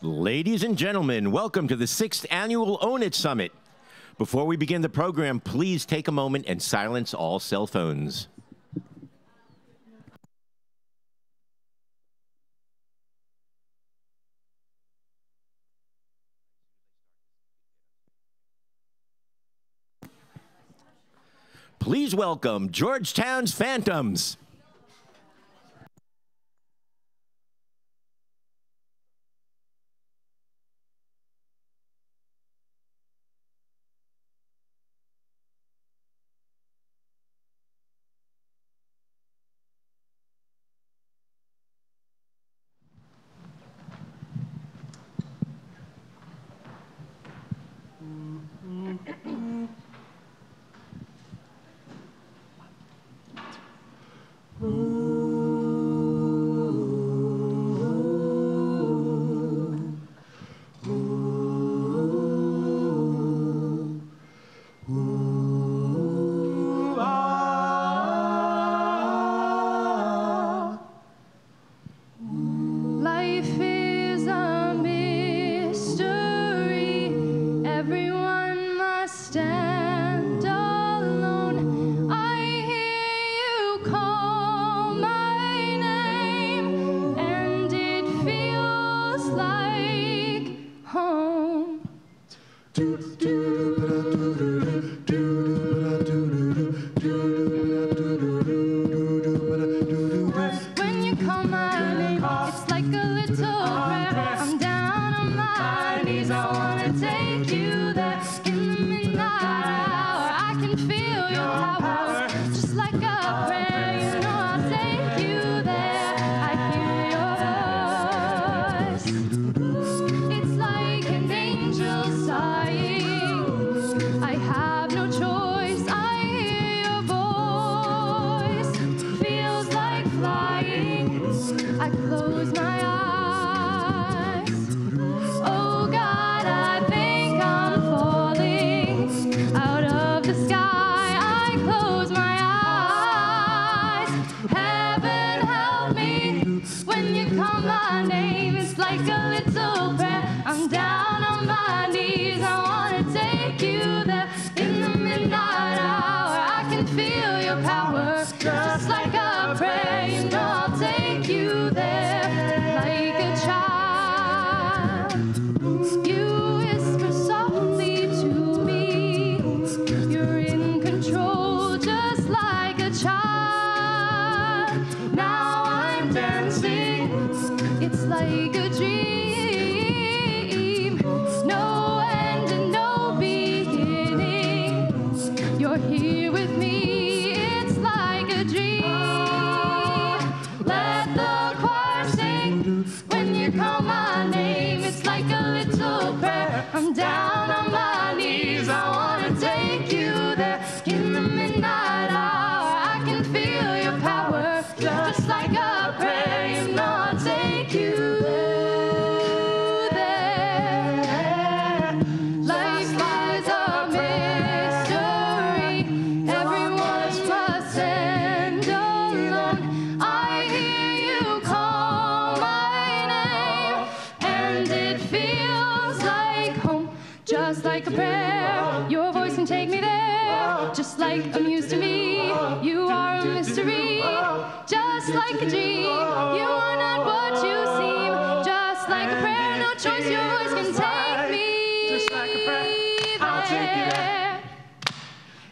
Ladies and gentlemen, welcome to the 6th Annual Own It Summit. Before we begin the program, please take a moment and silence all cell phones. Please welcome Georgetown's Phantoms.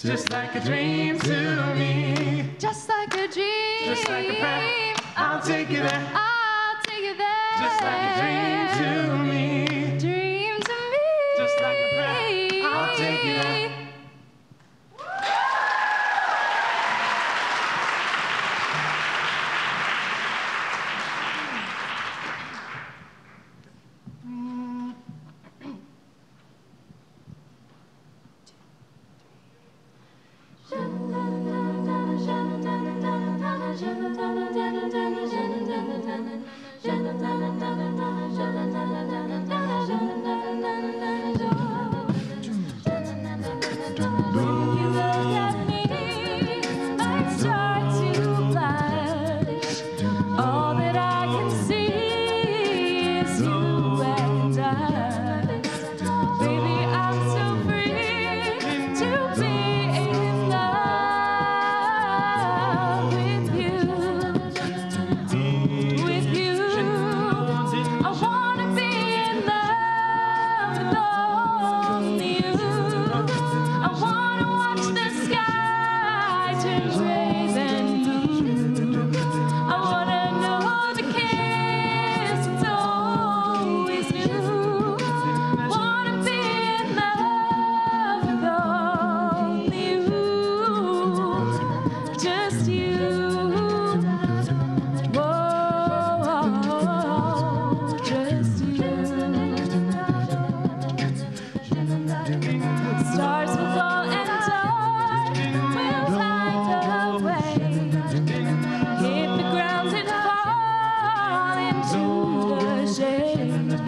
Just like a dream to me. Just like a dream. Just like a prayer. I'll take you there. I'll take you there. Just like a dream to me. Dream to me. Just like a prayer. I'll take you there.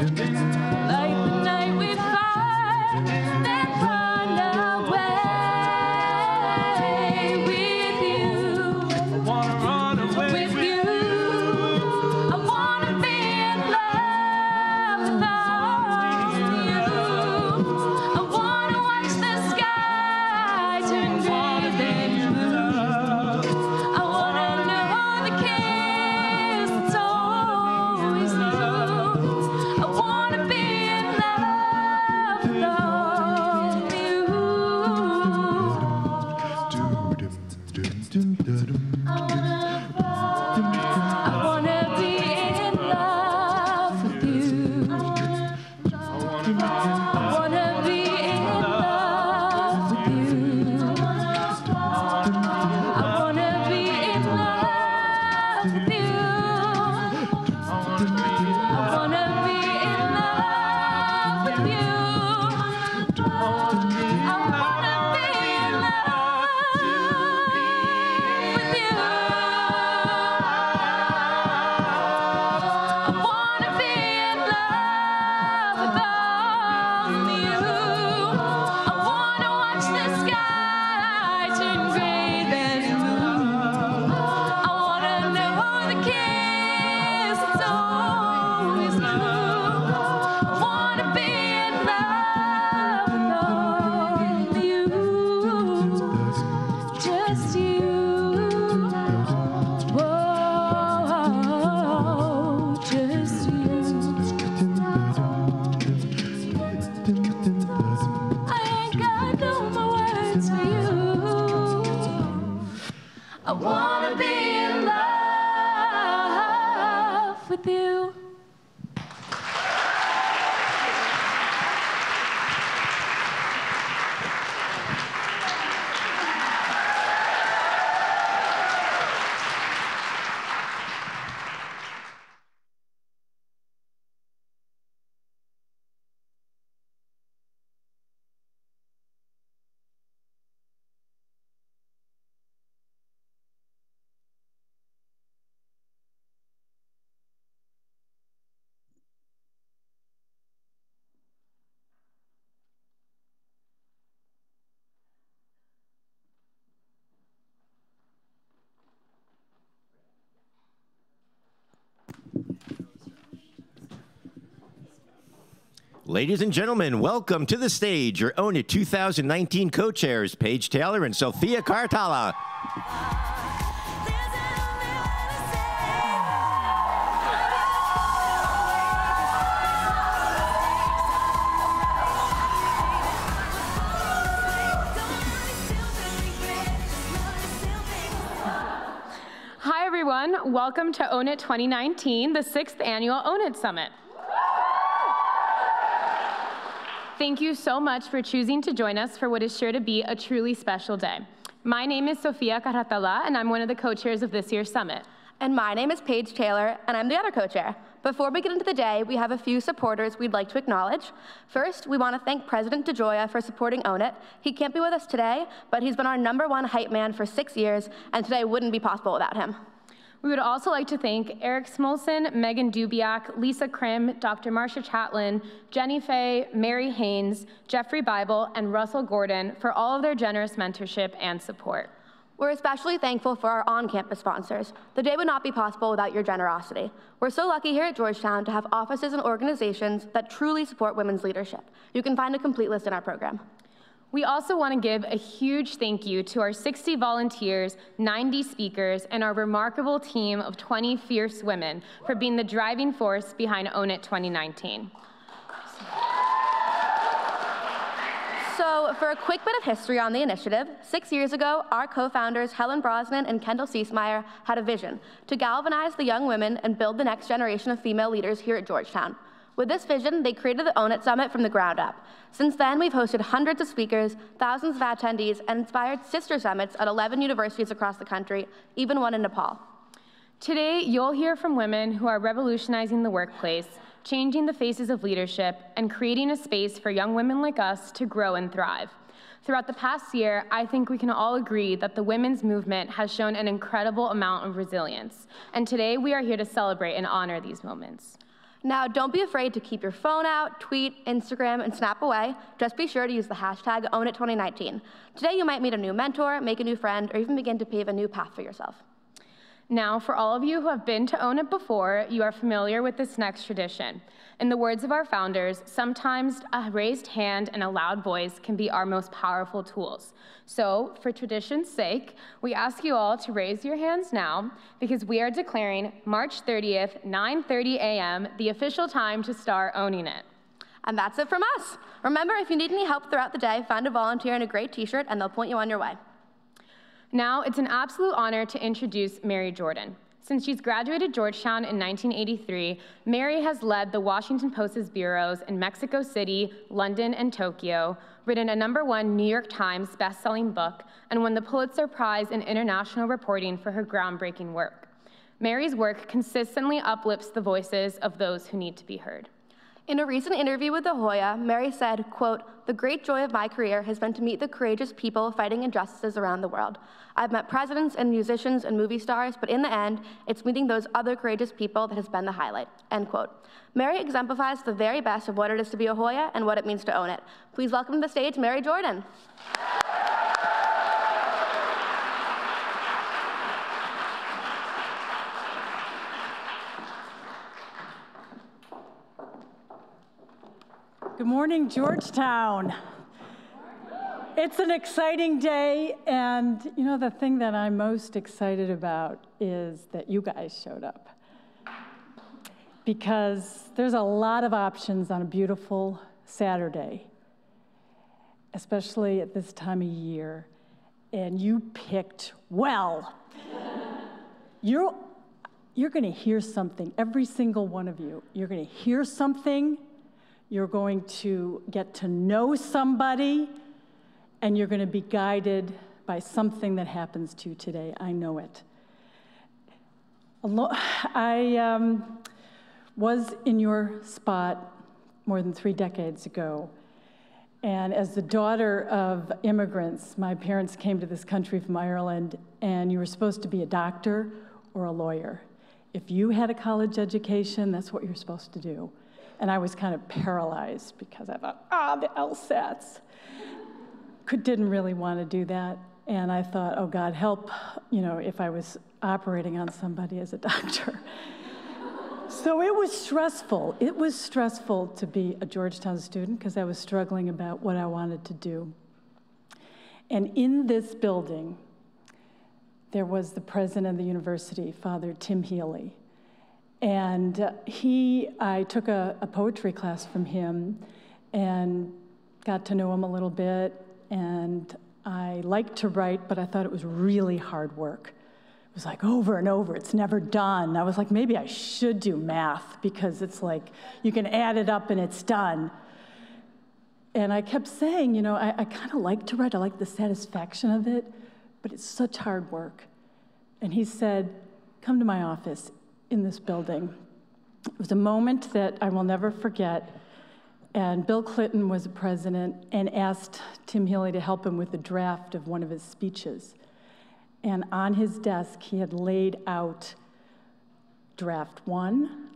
Like the night we fight, then run away with you. I wanna run away with you. I wanna be in love with all you. I wanna watch the sky turn gray then blue. I wanna know the kiss that's always new. I wanna be in love with all you. I wanna be in love with you. I wanna be in love with you. I wanna be in love with you. I wanna be in love with you. I wanna be in love with you. I wanna be in love with all you. I wanna watch the sky turn gray then blue. I wanna know the kiss that's always new. I wanna be in love with all you. Just you. Whoa, just you. I ain't got no more words for you. I wanna be in love with you. Ladies and gentlemen, welcome to the stage your Own It 2019 co-chairs, Paige Taylor and Sophia Cartala. Hi, everyone. Welcome to Own It 2019, the 6th annual Own It Summit. Thank you so much for choosing to join us for what is sure to be a truly special day. My name is Sophia Carratala, and I'm one of the co-chairs of this year's summit. And my name is Paige Taylor, and I'm the other co-chair. Before we get into the day, we have a few supporters we'd like to acknowledge. First, we want to thank President DeGioia for supporting Own It. He can't be with us today, but he's been our #1 hype man for 6 years, and today wouldn't be possible without him. We would also like to thank Eric Smolson, Megan Dubiak, Lisa Krim, Dr. Marcia Chatlin, Jenny Fay, Mary Haynes, Jeffrey Bible, and Russell Gordon for all of their generous mentorship and support. We're especially thankful for our on-campus sponsors. The day would not be possible without your generosity. We're so lucky here at Georgetown to have offices and organizations that truly support women's leadership. You can find a complete list in our program. We also want to give a huge thank you to our 60 volunteers, 90 speakers, and our remarkable team of 20 fierce women for being the driving force behind Own It 2019. So for a quick bit of history on the initiative, 6 years ago, our co-founders Helen Brosnan and Kendall Ciesmeyer had a vision to galvanize the young women and build the next generation of female leaders here at Georgetown. With this vision, they created the Own It Summit from the ground up. Since then, we've hosted hundreds of speakers, thousands of attendees, and inspired sister summits at 11 universities across the country, even one in Nepal. Today, you'll hear from women who are revolutionizing the workplace, changing the faces of leadership, and creating a space for young women like us to grow and thrive. Throughout the past year, I think we can all agree that the women's movement has shown an incredible amount of resilience. And today, we are here to celebrate and honor these moments. Now, don't be afraid to keep your phone out, tweet, Instagram, and snap away. Just be sure to use the hashtag #OwnIt2019. Today, you might meet a new mentor, make a new friend, or even begin to pave a new path for yourself. Now, for all of you who have been to Own It before, you are familiar with this next tradition. In the words of our founders, sometimes a raised hand and a loud voice can be our most powerful tools. So, for tradition's sake, we ask you all to raise your hands now because we are declaring March 30th, 9:30 a.m., the official time to start owning it. And that's it from us. Remember, if you need any help throughout the day, find a volunteer in a great t-shirt and they'll point you on your way. Now, it's an absolute honor to introduce Mary Jordan. Since she's graduated Georgetown in 1983, Mary has led the Washington Post's bureaus in Mexico City, London, and Tokyo, written a #1 New York Times bestselling book, and won the Pulitzer Prize in International Reporting for her groundbreaking work. Mary's work consistently uplifts the voices of those who need to be heard. In a recent interview with La Jolla, Mary said, quote, "The great joy of my career has been to meet the courageous people fighting injustices around the world. I've met presidents and musicians and movie stars, but in the end, it's meeting those other courageous people that has been the highlight," end quote. Mary exemplifies the very best of what it is to be a Hoya and what it means to own it. Please welcome to the stage, Mary Jordan. Good morning, Georgetown. It's an exciting day, and you know, the thing that I'm most excited about is that you guys showed up. Because there's a lot of options on a beautiful Saturday, especially at this time of year, and you picked well. You're gonna hear something, every single one of you. You're gonna hear something, you're going to get to know somebody, and you're going to be guided by something that happens to you today. I know it. I was in your spot more than 3 decades ago, and as the daughter of immigrants, my parents came to this country from Ireland, and you were supposed to be a doctor or a lawyer. If you had a college education, that's what you're supposed to do. And I was kind of paralyzed because I thought, the LSATs. Didn't really want to do that. And I thought, oh God, help, if I was operating on somebody as a doctor. So it was stressful. It was stressful to be a Georgetown student because I was struggling about what I wanted to do. And in this building, there was the president of the university, Father Tim Healy. And I took a poetry class from him and got to know him a little bit. And I liked to write, but I thought it was really hard work. It was like over and over, it's never done. I was like, maybe I should do math because it's like you can add it up and it's done. And I kept saying, I kind of like to write, I like the satisfaction of it, but it's such hard work. And he said, come to my office in this building. It was a moment that I will never forget. And Bill Clinton was the president and asked Tim Healy to help him with the draft of one of his speeches. And on his desk, he had laid out draft 1,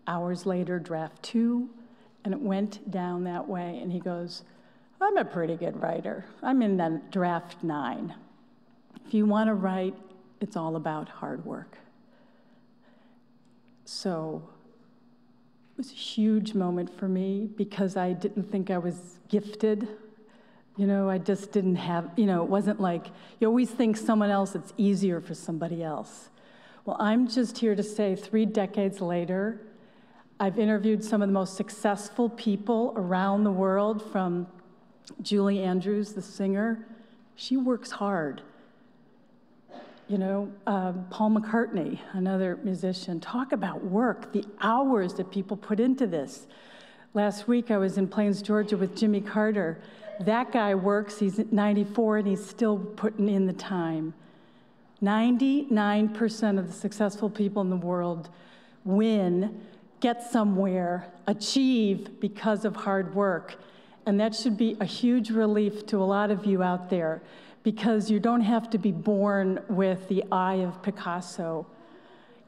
hours later, draft 2, and it went down that way. And he goes, I'm a pretty good writer. I'm in that draft 9. If you want to write, it's all about hard work. So it was a huge moment for me because I didn't think I was gifted. I just didn't have, it wasn't like, you always think someone else, it's easier for somebody else. Well, I'm just here to say 3 decades later, I've interviewed some of the most successful people around the world, from Julie Andrews, the singer. She works hard. Paul McCartney, another musician. Talk about work, the hours that people put into this. Last week, I was in Plains, Georgia with Jimmy Carter. That guy works, he's 94, and he's still putting in the time. 99% of the successful people in the world win, get somewhere, achieve because of hard work. And that should be a huge relief to a lot of you out there, because you don't have to be born with the eye of Picasso.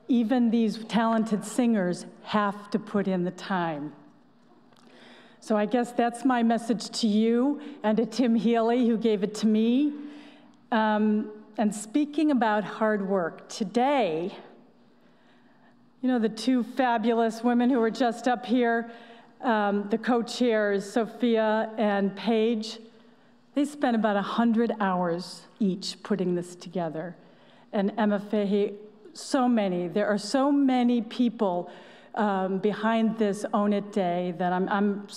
even these talented singers have to put in the time. So I guess that's my message to you and to Tim Healy, who gave it to me. And speaking about hard work, today, you know, the two fabulous women who were just up here, the co-chairs, Sophia and Paige, they spent about 100 hours each putting this together. And Emma Fahey, there are so many people behind this Own It Day that I'm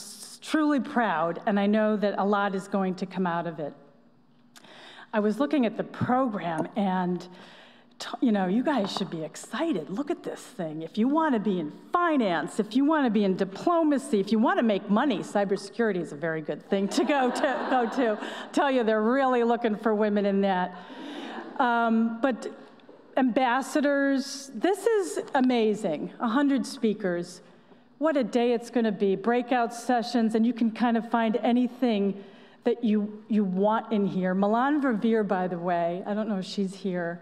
truly proud, and I know that a lot is going to come out of it. I was looking at the program, and you know, you guys should be excited. Look at this thing. If you want to be in finance, if you want to be in diplomacy, if you want to make money, cybersecurity is a very good thing to go to. Tell you, they're really looking for women in that. But ambassadors, this is amazing. 100 speakers. What a day it's going to be. Breakout sessions, and you can kind of find anything that you want in here. Milan Verveer, by the way, I don't know if she's here,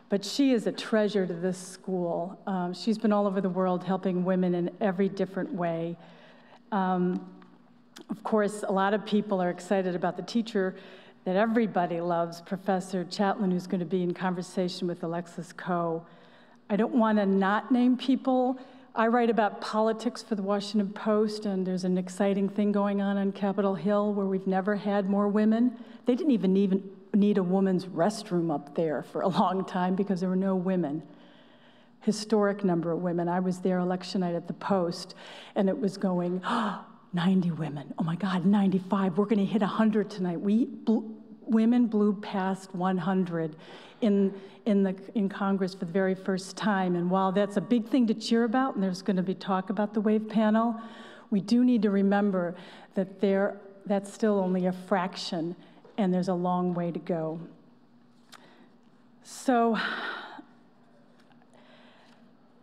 but she is a treasure to this school. She's been all over the world helping women in every different way. Of course, a lot of people are excited about the teacher that everybody loves, Professor Chatelain, who's going to be in conversation with Alexis Coe. I don't want to not name people. I write about politics for the Washington Post, and there's an exciting thing going on Capitol Hill where we've never had more women. They didn't even need a woman's restroom up there for a long time because there were no women. Historic number of women. I was there election night at the Post, and it was going, 90 women. Oh my God, 95. We're going to hit 100 tonight. Women blew past 100 in Congress for the very first time. And while that's a big thing to cheer about, and there's going to be talk about the WAVE panel, we do need to remember that that's still only a fraction, and there's a long way to go. So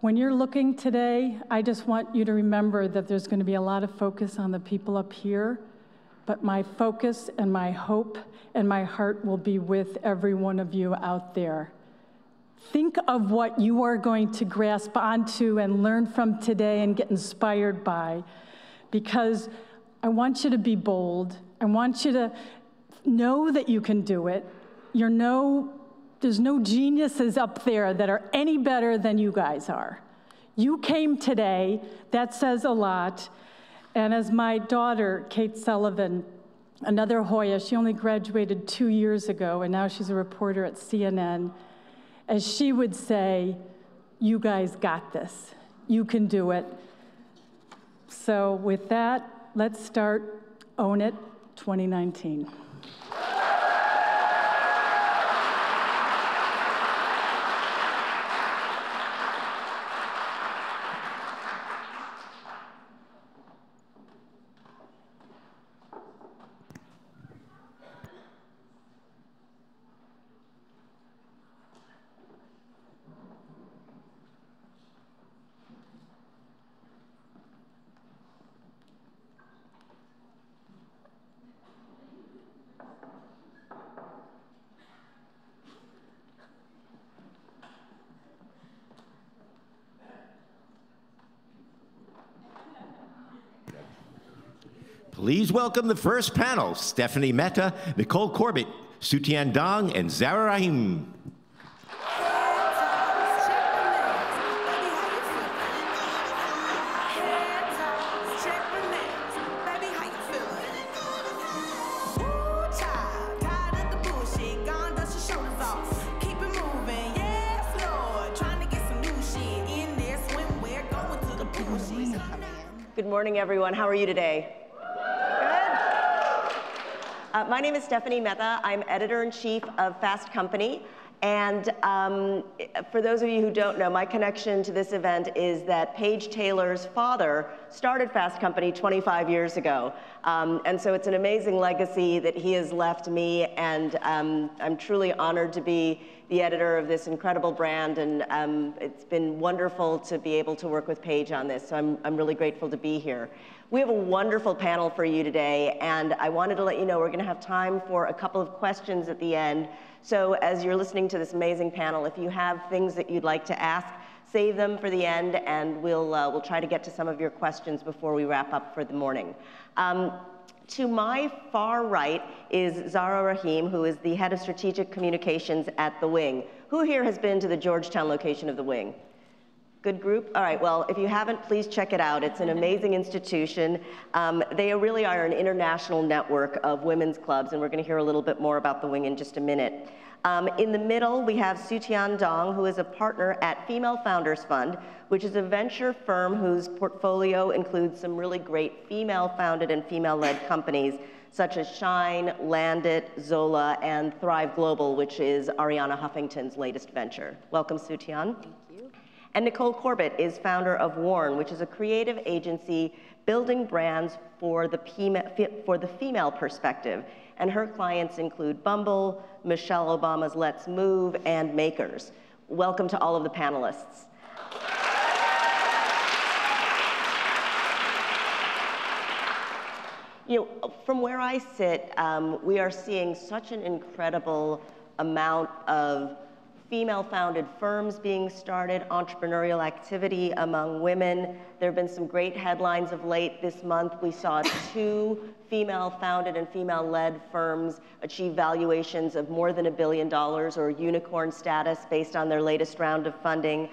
when you're looking today, I just want you to remember that there's going to be a lot of focus on the people up here, but my focus and my hope and my heart will be with every one of you out there. Think of what you are going to grasp onto and learn from today and get inspired by, because I want you to be bold. I want you to know that you can do it. There's no geniuses up there that are any better than you guys are. You came today, that says a lot. And as my daughter, Kate Sullivan, another Hoya, she only graduated 2 years ago, and now she's a reporter at CNN. As she would say, you guys got this. You can do it. So with that, let's start Own It 2019. Please welcome the first panel, Stephanie Mehta, Nicole Corbett, Sutian Dong, and Zara Rahim. Good morning, everyone. How are you today? My name is Stephanie Mehta. I'm editor-in-chief of Fast Company. And for those of you who don't know, my connection to this event is that Paige Taylor's father started Fast Company 25 years ago. And so it's an amazing legacy that he has left me, and I'm truly honored to be the editor of this incredible brand, and it's been wonderful to be able to work with Paige on this, so I'm really grateful to be here. We have a wonderful panel for you today, and I wanted to let you know we're going to have time for a couple of questions at the end. So as you're listening to this amazing panel, if you have things that you'd like to ask, save them for the end, and we'll try to get to some of your questions before we wrap up for the morning. To my far right is Zara Rahim, who is the head of strategic communications at The Wing. Who here has been to the Georgetown location of The Wing? Good group? All right, well, if you haven't, please check it out. It's an amazing institution. They really are an international network of women's clubs, and we're going to hear a little bit more about The Wing in just a minute. In the middle, we have Sutian Dong, who is a partner at Female Founders Fund, which is a venture firm whose portfolio includes some really great female-founded and female-led companies, such as Shine, Landit, Zola, and Thrive Global, which is Ariana Huffington's latest venture. Welcome, Sutian. Thank you. And Nicole Corbett is founder of Worn, which is a creative agency building brands for the female perspective. And her clients include Bumble, Michelle Obama's Let's Move, and Makers. Welcome to all of the panelists. You know, from where I sit, we are seeing such an incredible amount of female-founded firms being started, entrepreneurial activity among women. There have been some great headlines of late. This month, we saw 2 female-founded and female-led firms achieve valuations of more than $1 billion or unicorn status based on their latest round of funding.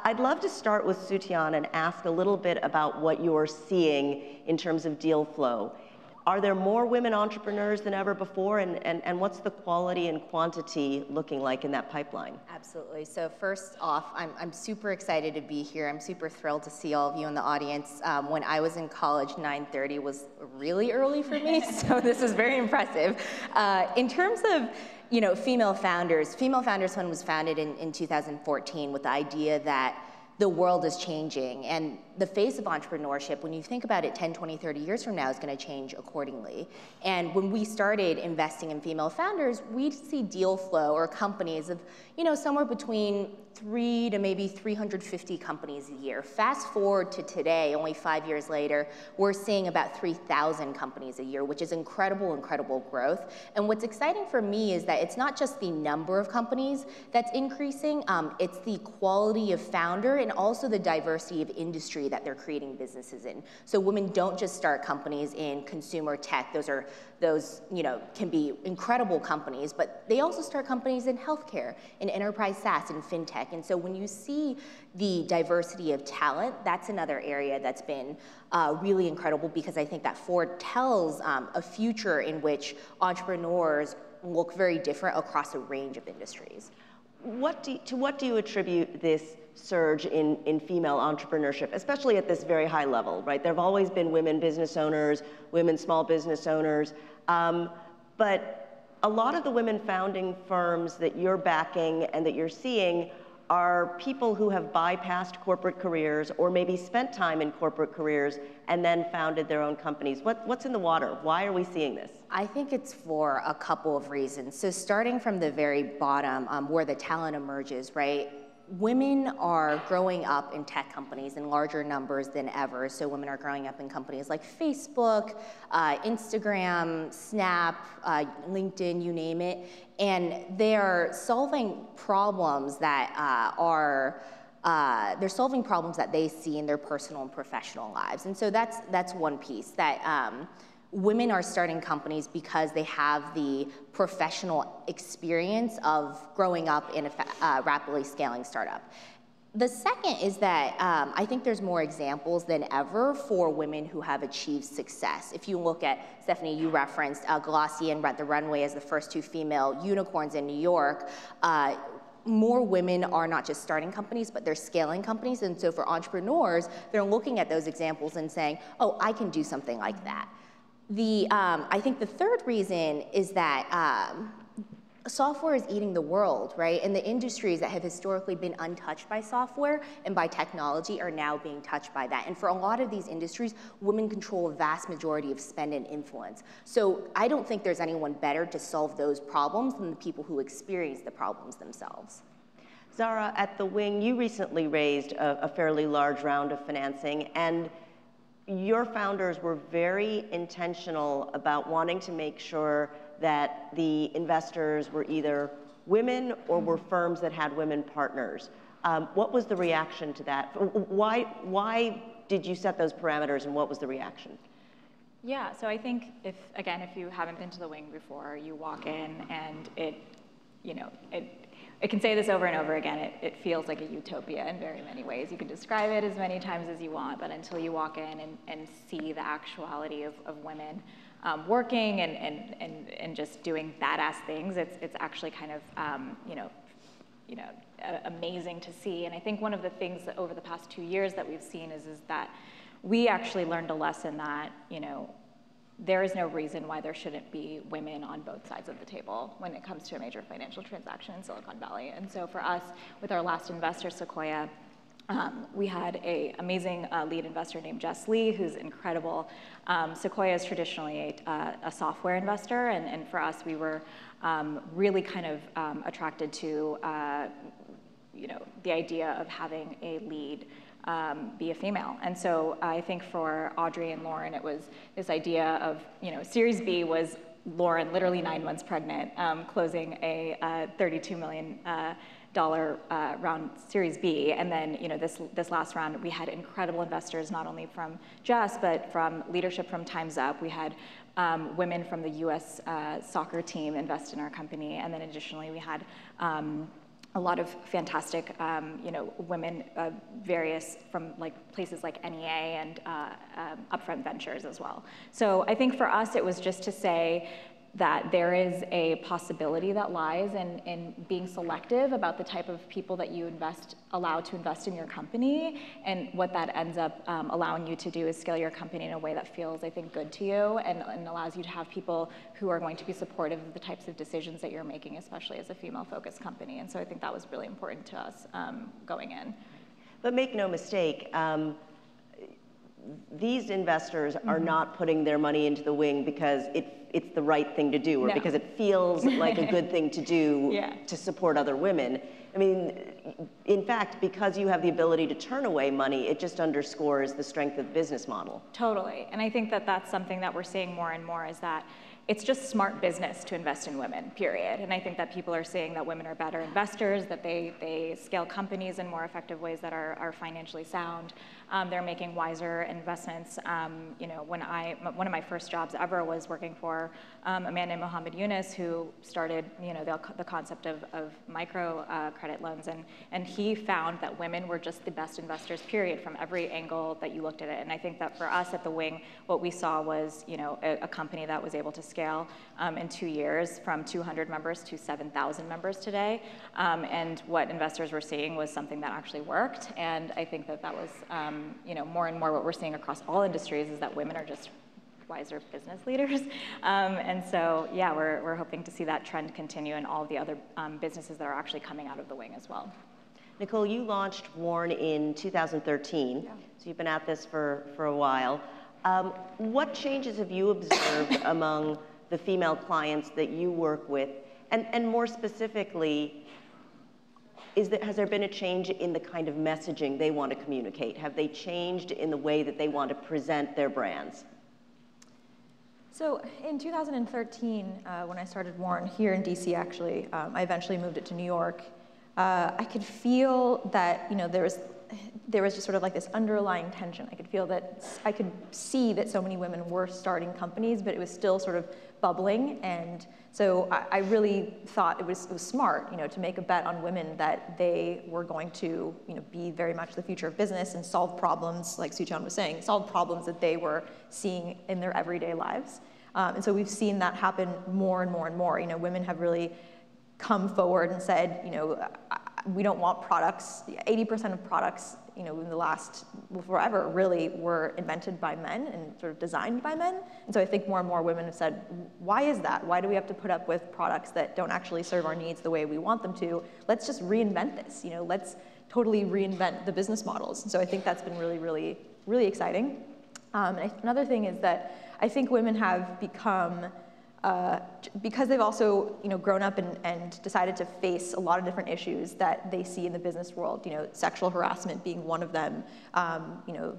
I'd love to start with Sutian and ask a little bit about what you're seeing in terms of deal flow. Are there more women entrepreneurs than ever before, and what's the quality and quantity looking like in that pipeline? Absolutely. So first off, I'm super excited to be here. I'm super thrilled to see all of you in the audience. When I was in college, 9:30 was really early for me, so this is very impressive. In terms of Female Founders Fund was founded in 2014 with the idea that the world is changing, and the face of entrepreneurship, when you think about it 10, 20, 30 years from now, is going to change accordingly. And when we started investing in female founders, we'd see deal flow or companies of, somewhere between 3 to maybe 350 companies a year. Fast forward to today, only 5 years later, we're seeing about 3,000 companies a year, which is incredible growth. And what's exciting for me is that it's not just the number of companies that's increasing, it's the quality of founder and also the diversity of industry that they're creating businesses in. So women don't just start companies in consumer tech. Those can be incredible companies, but they also start companies in healthcare, in enterprise SaaS, and fintech. And so when you see the diversity of talent, that's another area that's been really incredible, because I think that foretells a future in which entrepreneurs look very different across a range of industries. To what do you attribute this surge in female entrepreneurship, especially at this very high level, right? There have always been women business owners, women small business owners, but a lot of the women founding firms that you're backing and that you're seeing are people who have bypassed corporate careers or maybe spent time in corporate careers and then founded their own companies. What's in the water? Why are we seeing this? I think it's for a couple of reasons. So starting from the very bottom, where the talent emerges, right? Women are growing up in tech companies in larger numbers than ever. So women are growing up in companies like Facebook, Instagram, Snap, LinkedIn, you name it. And they are solving problems that they're solving problems that they see in their personal and professional lives. And so that's one piece, that women are starting companies because they have the professional experience of growing up in a rapidly scaling startup. The second is that I think there's more examples than ever for women who have achieved success. If you look at, Stephanie, you referenced Glossier and Rent the Runway as the first 2 female unicorns in New York. More women are not just starting companies, but they're scaling companies. And so for entrepreneurs, they're looking at those examples and saying, oh, I can do something like that. I think the third reason is that software is eating the world, right? And the industries that have historically been untouched by software and by technology are now being touched by that. And for a lot of these industries, women control a vast majority of spend and influence. So I don't think there's anyone better to solve those problems than the people who experience the problems themselves. Zara, at The Wing, you recently raised a fairly large round of financing, and your founders were very intentional about wanting to make sure that the investors were either women or were firms that had women partners. What was the reaction to that? Why did you set those parameters, and what was the reaction? Yeah, so I think if you haven't been to the wing before, you walk in and it can say this over and over again, it feels like a utopia in very many ways. You can describe it as many times as you want, but until you walk in and see the actuality of women working and just doing badass things, it's actually kind of, amazing to see. And I think one of the things that over the past 2 years that we've seen is that we actually learned a lesson that, there is no reason why there shouldn't be women on both sides of the table when it comes to a major financial transaction in Silicon Valley. And so for us, with our last investor, Sequoia, we had an amazing lead investor named Jess Lee, who's incredible. Sequoia is traditionally a software investor, and for us, we were really kind of attracted to the idea of having a lead be a female. And so I think for Audrey and Lauren, it was this idea of, Series B was Lauren literally 9 months pregnant, closing a $32 million round Series B. And then, this last round, we had incredible investors, not only from Jess, but from leadership from Time's Up. We had women from the US soccer team invest in our company. And then additionally, we had a lot of fantastic, women, various from places like NEA and Upfront Ventures as well. So I think for us, it was just to say that there is a possibility that lies in being selective about the type of people that you allow to invest in your company, and what that ends up allowing you to do is scale your company in a way that feels, I think, good to you and allows you to have people who are going to be supportive of the types of decisions that you're making, especially as a female-focused company. And so I think that was really important to us going in. But make no mistake, these investors are not putting their money into the wing because it's the right thing to do, or because it feels like a good thing to do to support other women. I mean, in fact, because you have the ability to turn away money, it just underscores the strength of the business model. Totally, and I think that that's something that we're seeing more and more, is that it's just smart business to invest in women, period. And I think that people are seeing that women are better investors, that they scale companies in more effective ways that are financially sound. They're making wiser investments. One of my first jobs ever was working for a man named Mohammed Yunus, who started the concept of micro credit loans, and he found that women were just the best investors, period, from every angle that you looked at it. And I think that for us at the Wing, what we saw was a company that was able to scale in 2 years from 200 members to 7,000 members today. And what investors were seeing was something that actually worked. And I think that was more and more what we're seeing across all industries, is that women are just wiser business leaders. And so, yeah, we're hoping to see that trend continue in all of the other businesses that are actually coming out of the Wing as well. Nicole, you launched WARN in 2013, so you've been at this for a while. What changes have you observed among the female clients that you work with? And more specifically, has there been a change in the kind of messaging they want to communicate? Have they changed in the way that they want to present their brands? So in 2013, when I started WARN here in DC, actually, I eventually moved it to New York. I could feel that there was just sort of like this underlying tension. I could see that so many women were starting companies, but it was still sort of bubbling. And so I really thought it was smart, to make a bet on women that they were going to, be very much the future of business and solve problems, like Suchan was saying, solve problems that they were seeing in their everyday lives. And so we've seen that happen more and more and more. Women have really come forward and said, we don't want products. 80% of products, in the last forever, really were invented by men and sort of designed by men. And so I think more and more women have said, why is that? Why do we have to put up with products that don't actually serve our needs the way we want them to? Let's just reinvent this. Let's totally reinvent the business models. And so I think that's been really, really, really exciting. Another thing is that I think women have become because they've also, grown up and decided to face a lot of different issues that they see in the business world, sexual harassment being one of them,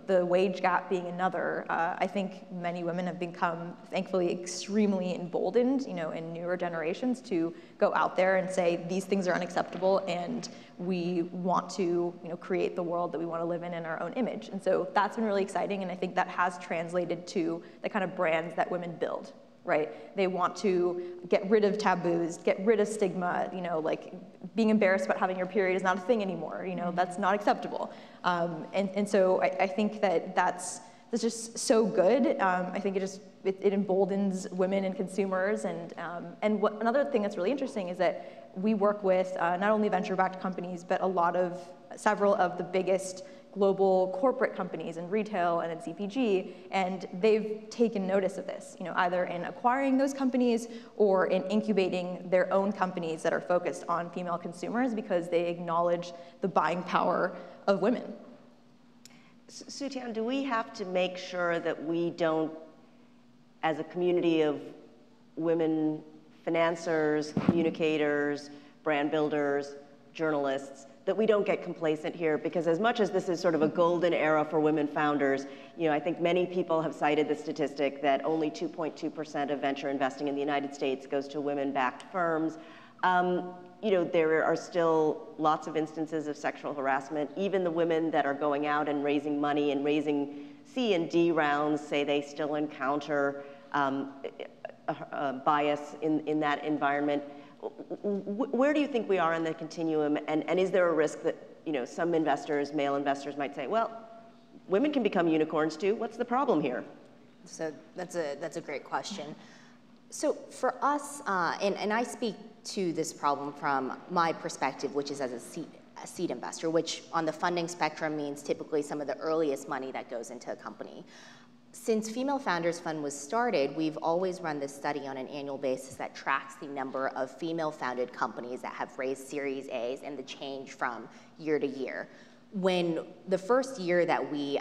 the wage gap being another. I think many women have become, thankfully, extremely emboldened, in newer generations to go out there and say, these things are unacceptable and we want to, create the world that we want to live in our own image. And so that's been really exciting, and I think that has translated to the kind of brands that women build. Right? They want to get rid of taboos, get rid of stigma, like being embarrassed about having your period is not a thing anymore, that's not acceptable. And so I think that's just so good. I think it emboldens women and consumers. And another thing that's really interesting is that we work with not only venture-backed companies, but several of the biggest global corporate companies in retail and in CPG, and they've taken notice of this, either in acquiring those companies or in incubating their own companies that are focused on female consumers because they acknowledge the buying power of women. Sutian, do we have to make sure that we don't, as a community of women financiers, communicators, brand builders, journalists, that we don't get complacent here? Because as much as this is sort of a golden era for women founders, I think many people have cited the statistic that only 2.2% of venture investing in the United States goes to women-backed firms. There are still lots of instances of sexual harassment. Even the women that are going out and raising money and raising C and D rounds say they still encounter bias in that environment. Where do you think we are in the continuum, and is there a risk that some investors, male investors, might say, well, women can become unicorns too? What's the problem here? So that's a great question. So for us, and I speak to this problem from my perspective, which is as a seed investor, which on the funding spectrum means typically some of the earliest money that goes into a company. Since Female Founders Fund was started, we've always run this study on an annual basis that tracks the number of female-founded companies that have raised Series A's and the change from year to year. When the first year that we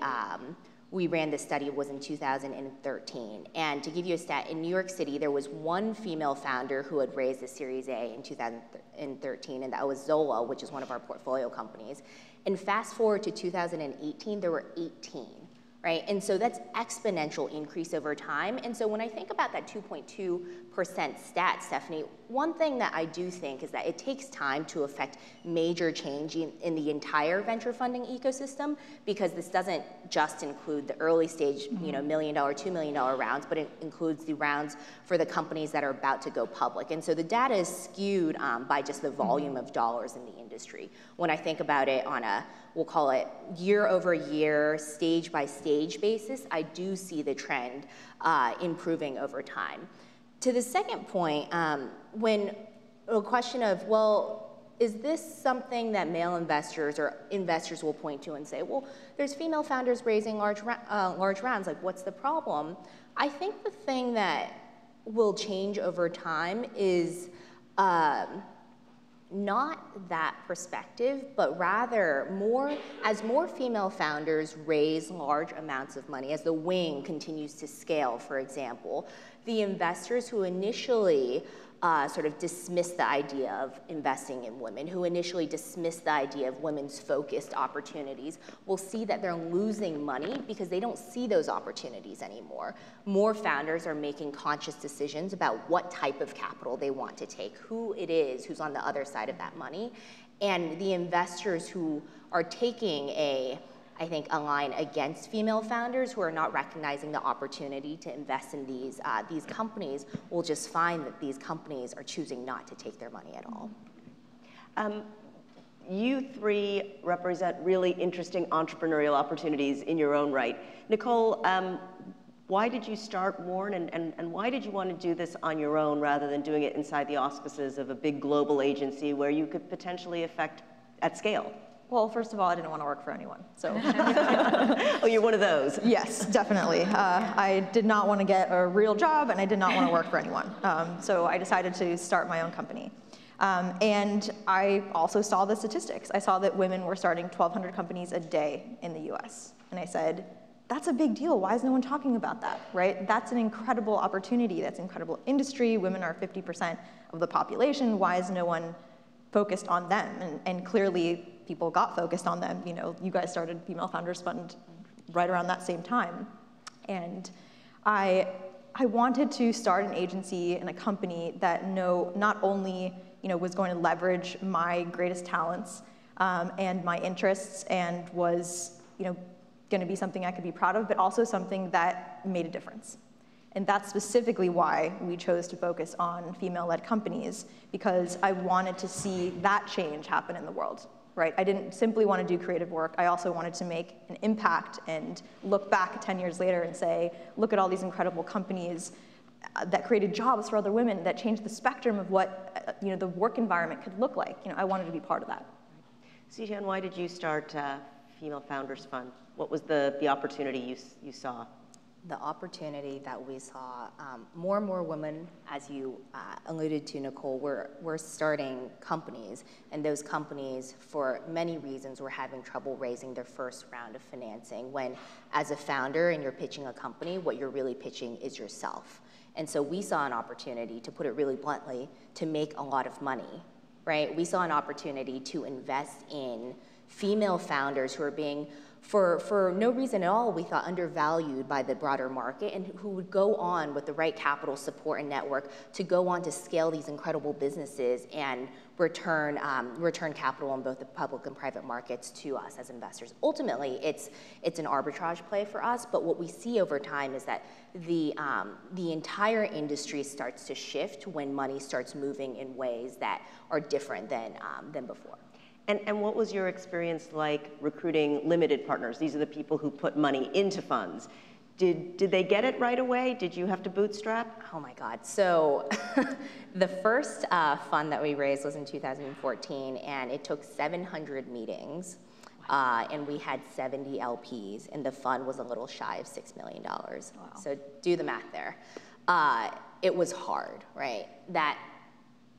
ran this study was in 2013. And to give you a stat, in New York City, there was one female founder who had raised a Series A in 2013, and that was Zola, which is one of our portfolio companies. And fast forward to 2018, there were 18. Right? And so that's exponential increase over time. And so when I think about that 2.2% stat, Stephanie, one thing that I do think is that it takes time to affect major change in the entire venture funding ecosystem, because this doesn't just include the early stage, $1 million, $2 million rounds, but it includes the rounds for the companies that are about to go public. And so the data is skewed by just the volume of dollars in the industry. When I think about it on a, we'll call it year over year, stage by stage basis, I do see the trend improving over time. To the second point, when a question of, well, is this something that male investors or investors will point to and say, well, there's female founders raising large rounds, like what's the problem? I think the thing that will change over time is not that perspective, but rather as more female founders raise large amounts of money, as the wing continues to scale, for example, the investors who initially sort of dismissed the idea of investing in women, who initially dismissed the idea of women's focused opportunities, will see that they're losing money because they don't see those opportunities anymore. More founders are making conscious decisions about what type of capital they want to take, who it is who's on the other side of that money, and the investors who are taking I think, a line against female founders who are not recognizing the opportunity to invest in these companies will just find that these companies are choosing not to take their money at all. You three represent really interesting entrepreneurial opportunities in your own right. Nicole, why did you start WARN, and why did you want to do this on your own rather than doing it inside the auspices of a big global agency where you could potentially affect at scale? Well, first of all, I didn't want to work for anyone, so. Oh, you're one of those? Yes, definitely. I did not want to get a real job, and I did not want to work for anyone. So I decided to start my own company. And I also saw the statistics. I saw that women were starting 1,200 companies a day in the US. And I said, that's a big deal. Why is no one talking about that, right? That's an incredible opportunity. That's an incredible industry. Women are 50% of the population. Why is no one focused on them? And clearly, people got focused on them. You know, you guys started Female Founders Fund right around that same time. And I wanted to start an agency and a company that not only was going to leverage my greatest talents and my interests and was going to be something I could be proud of, but also something that made a difference. And that's specifically why we chose to focus on female-led companies, because I wanted to see that change happen in the world, right? I didn't simply want to do creative work. I also wanted to make an impact and look back 10 years later and say, look at all these incredible companies that created jobs for other women, that changed the spectrum of what the work environment could look like. I wanted to be part of that. Sijan, why did you start Female Founders Fund? What was the opportunity you saw? The opportunity that we saw, more and more women, as you alluded to, Nicole, were starting companies, and those companies, for many reasons, were having trouble raising their first round of financing, when as a founder and you're pitching a company, what you're really pitching is yourself. And so we saw an opportunity, to put it really bluntly, to make a lot of money, right? We saw an opportunity to invest in female founders who are being, for no reason at all, we thought, undervalued by the broader market, and who would go on with the right capital support and network to go on to scale these incredible businesses and return capital in both the public and private markets to us as investors. Ultimately, it's an arbitrage play for us, but what we see over time is that the entire industry starts to shift when money starts moving in ways that are different than before. And what was your experience like recruiting limited partners? These are the people who put money into funds. Did they get it right away? Did you have to bootstrap? Oh my God. So the first fund that we raised was in 2014, and it took 700 meetings, and we had 70 LPs, and the fund was a little shy of $6 million. Wow. So do the math there. It was hard, right? That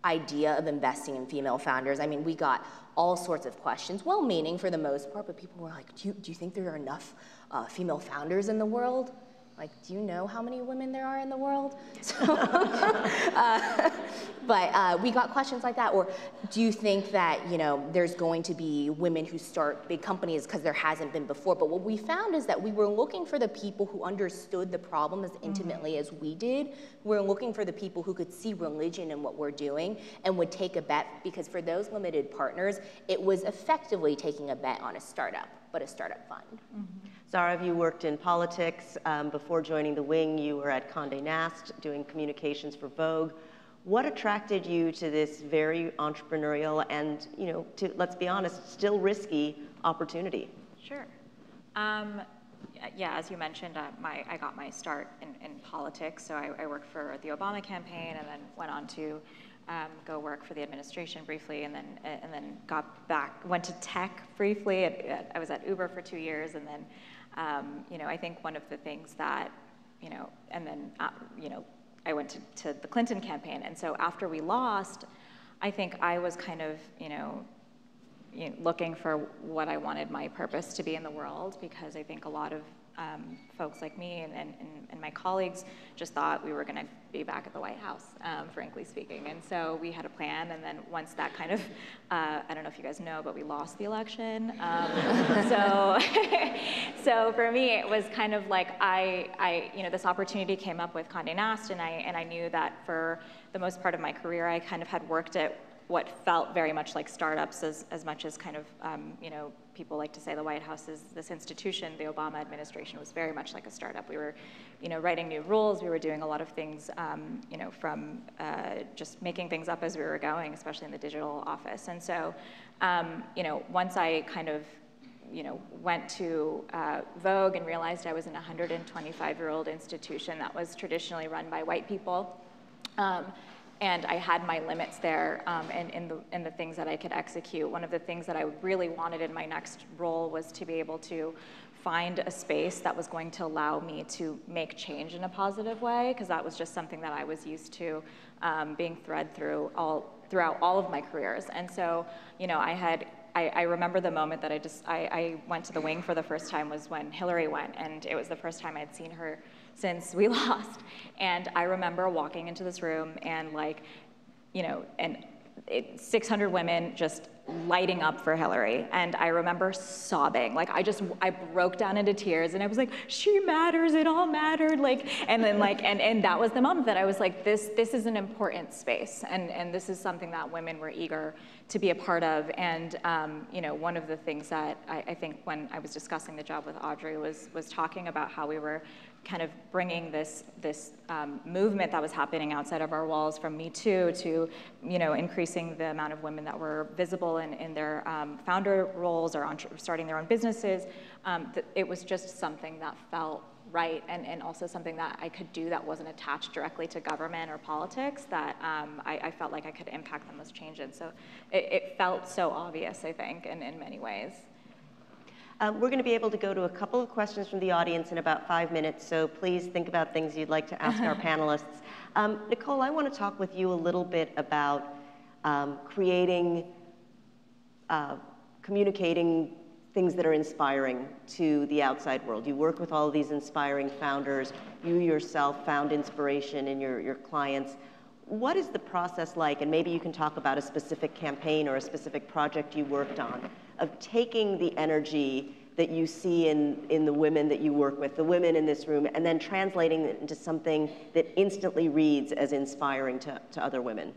idea of investing in female founders, I mean, we got all sorts of questions, well-meaning for the most part, but people were like, do you think there are enough female founders in the world? Like, do you know how many women there are in the world? So, but we got questions like that. Or do you think that, there's going to be women who start big companies, because there hasn't been before? But what we found is that we were looking for the people who understood the problem as intimately as we did. We're looking for the people who could see religion in what we're doing and would take a bet, because for those limited partners, it was effectively taking a bet on a startup, but a startup fund. Zara, you worked in politics. Before joining the Wing, you were at Condé Nast doing communications for Vogue. What attracted you to this very entrepreneurial and, let's be honest, still risky opportunity? Sure. Yeah, as you mentioned, I got my start in politics. So I worked for the Obama campaign, and then went on to go work for the administration briefly, and then went to tech briefly. I was at Uber for 2 years, and then I think one of the things that, and then I went to the Clinton campaign, and so after we lost, I think I was kind of looking for what I wanted my purpose to be in the world, because I think a lot of folks like me and my colleagues just thought we were going to be back at the White House, frankly speaking. And so we had a plan, and then once that kind of, I don't know if you guys know, but we lost the election. So for me, it was kind of like this opportunity came up with Condé Nast, and I knew that for the most part of my career, I kind of had worked at what felt very much like startups, as much as kind of, people like to say the White House is this institution. The Obama administration was very much like a startup. We were, writing new rules. We were doing a lot of things, from just making things up as we were going, especially in the digital office. And so, once I kind of, went to Vogue and realized I was in a 125-year-old institution that was traditionally run by white people, and I had my limits there in the things that I could execute. One of the things that I really wanted in my next role was to be able to find a space that was going to allow me to make change in a positive way, because that was just something that I was used to being throughout all of my careers. And so, I had I remember the moment that I went to the wing for the first time was when Hillary went, and it was the first time I'd seen her since we lost. And I remember walking into this room and like, you know, and 600 women just lighting up for Hillary. And I remember sobbing. Like I broke down into tears and I was like, she matters, it all mattered. Like, and then like, and that was the moment that I was like, this is an important space. And this is something that women were eager to be a part of. And, you know, one of the things that I think when I was discussing the job with Audrey was talking about how we were kind of bringing this movement that was happening outside of our walls, from Me Too to, you know, increasing the amount of women that were visible in their founder roles or starting their own businesses. It was just something that felt right, and also something that I could do that wasn't attached directly to government or politics, that I felt like I could impact the most change in. So it felt so obvious, I think, in many ways. We're going to be able to go to a couple of questions from the audience in about 5 minutes, so please think about things you'd like to ask our panelists. Nicole, I want to talk with you a little bit about creating, communicating things that are inspiring to the outside world. You work with all of these inspiring founders. You yourself found inspiration in your clients. What is the process like, and maybe you can talk about a specific campaign or a specific project you worked on, of taking the energy that you see in the women that you work with, the women in this room, and then translating it into something that instantly reads as inspiring to other women?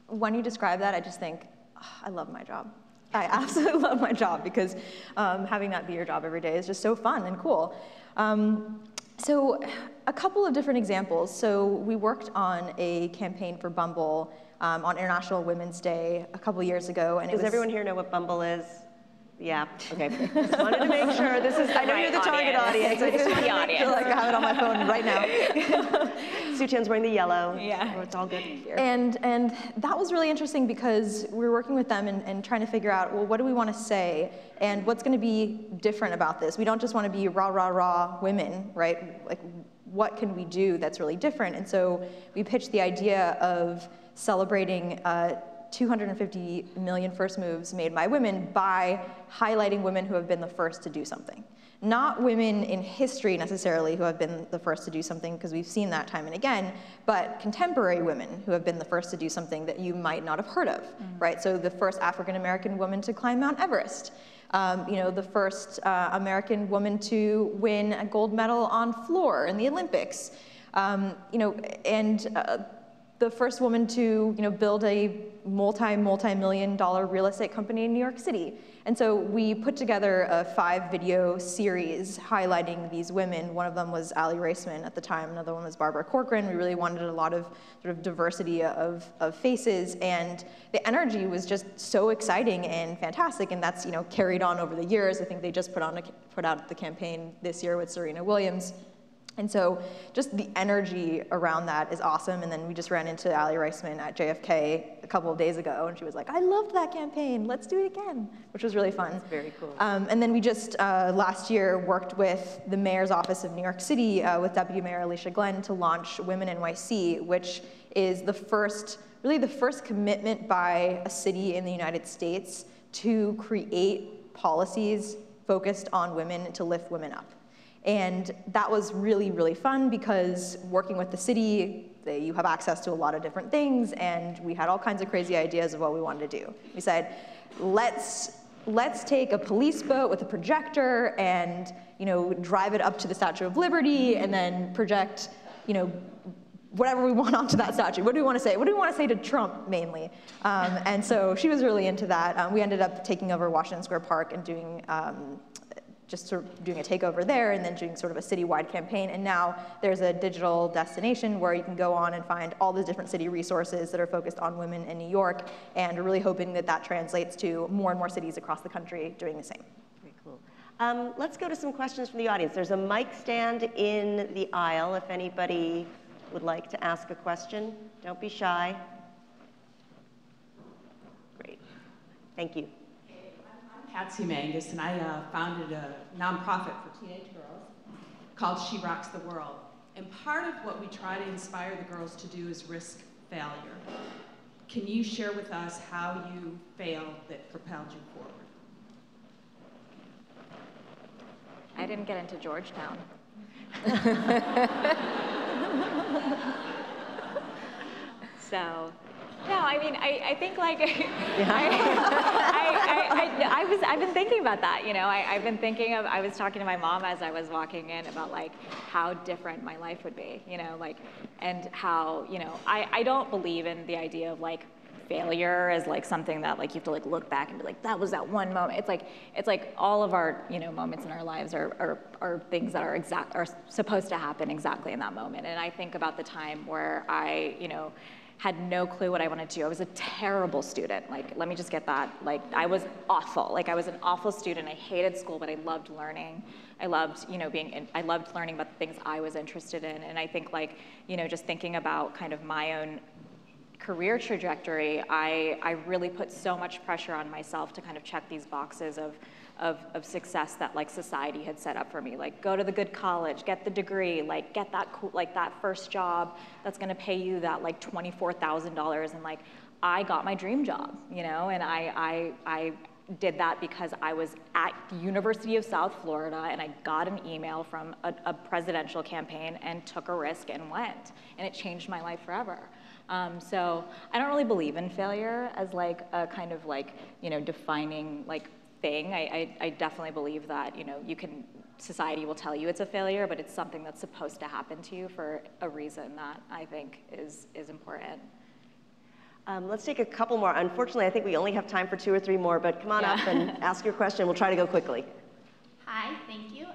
When you describe that, I just think, oh, I love my job. I absolutely love my job, because having that be your job every day is just so fun and cool. So a couple of different examples. So we worked on a campaign for Bumble on International Women's Day a couple years ago. And Does everyone here know what Bumble is? The app? Okay. Just wanted to make sure. This is, I know you're the target audience. I just the audience. I feel like I have it on my phone right now. Suchan's wearing the yellow. Yeah. So it's all good here. And that was really interesting, because we were working with them and trying to figure out, well, what do we want to say? And what's going to be different about this? We don't just want to be rah, rah, rah women, right? Like, what can we do that's really different? And so we pitched the idea of celebrating 250 million first moves made by women by highlighting women who have been the first to do something. Not women in history necessarily who have been the first to do something, because we've seen that time and again, but contemporary women who have been the first to do something that you might not have heard of, right? So the first African-American woman to climb Mount Everest, you know, the first American woman to win a gold medal on floor in the Olympics, you know, and the first woman to, you know, build a multi-million-dollar real estate company in New York City. And so we put together a 5-video series highlighting these women. One of them was Aly Raisman at the time. Another one was Barbara Corcoran. We really wanted a lot of sort of diversity of faces, and the energy was just so exciting and fantastic. And that's, you know, carried on over the years. I think they just put out the campaign this year with Serena Williams. And so just the energy around that is awesome. And then we just ran into Aly Raisman at JFK a couple of days ago, and she was like, I loved that campaign, let's do it again, which was really fun. That's very cool. And then we just, last year, worked with the mayor's office of New York City with Deputy Mayor Alicia Glenn to launch Women NYC, which is really the first commitment by a city in the United States to create policies focused on women to lift women up. And that was really, really fun, because working with the city, you have access to a lot of different things, and we had all kinds of crazy ideas of what we wanted to do. We said, let's take a police boat with a projector and, you know, drive it up to the Statue of Liberty, and then project, you know, whatever we want onto that statue. What do we want to say? What do we want to say to Trump, mainly? And so she was really into that. We ended up taking over Washington Square Park and doing just sort of doing a takeover there, and then doing sort of a citywide campaign. And now there's a digital destination where you can go on and find all the different city resources that are focused on women in New York, and we're really hoping that that translates to more and more cities across the country doing the same. Very cool. Let's go to some questions from the audience. There's a mic stand in the aisle if anybody would like to ask a question. Don't be shy. Great. Thank you. Patsy Mangus, and I founded a nonprofit for teenage girls called She Rocks the World. And part of what we try to inspire the girls to do is risk failure. can you share with us how you failed that propelled you forward? I didn't get into Georgetown. So, no, I mean, I think like, I've been thinking about that, you know, I've been thinking of, I was talking to my mom as I was walking in about like how different my life would be, you know, like, and how, you know, I don't believe in the idea of like failure as like something that like you have to like look back and be like, that was that one moment. It's like all of our, you know, moments in our lives are things that are supposed to happen exactly in that moment. And I think about the time where I, you know, had no clue what I wanted to do. I was a terrible student. Like, let me just get that. Like, I was awful. Like, I was an awful student. I hated school, but I loved learning. I loved, you know, I loved learning about the things I was interested in. And I think, like, you know, just thinking about kind of my own career trajectory, I really put so much pressure on myself to kind of check these boxes of success that like society had set up for me, like go to the good college, get the degree, like get that cool, like that first job that's going to pay you that like $24,000, and like I got my dream job, you know, and I did that because I was at the University of South Florida and I got an email from a presidential campaign and took a risk and went, and it changed my life forever. So I don't really believe in failure as like a kind of like, you know, defining like thing. I definitely believe that, you know, society will tell you it's a failure, but it's something that's supposed to happen to you for a reason that I think is important. Let's take a couple more. Unfortunately, I think we only have time for 2 or 3 more, but come on up and ask your question. We'll try to go quickly. Hi, thank you.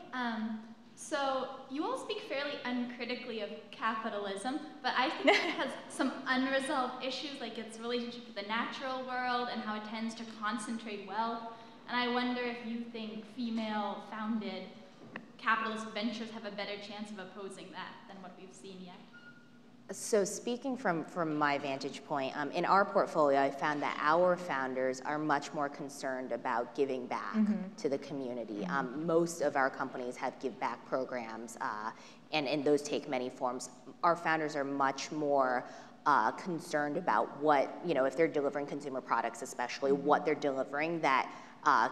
So you all speak fairly uncritically of capitalism, but I think it has some unresolved issues, like its relationship with the natural world and how it tends to concentrate wealth. And I wonder if you think female-founded capitalist ventures have a better chance of opposing that than what we've seen yet. So speaking from my vantage point, in our portfolio, I found that our founders are much more concerned about giving back to the community. Most of our companies have give back programs, and those take many forms. Our founders are much more concerned about what, you know, if they're delivering consumer products, especially what they're delivering that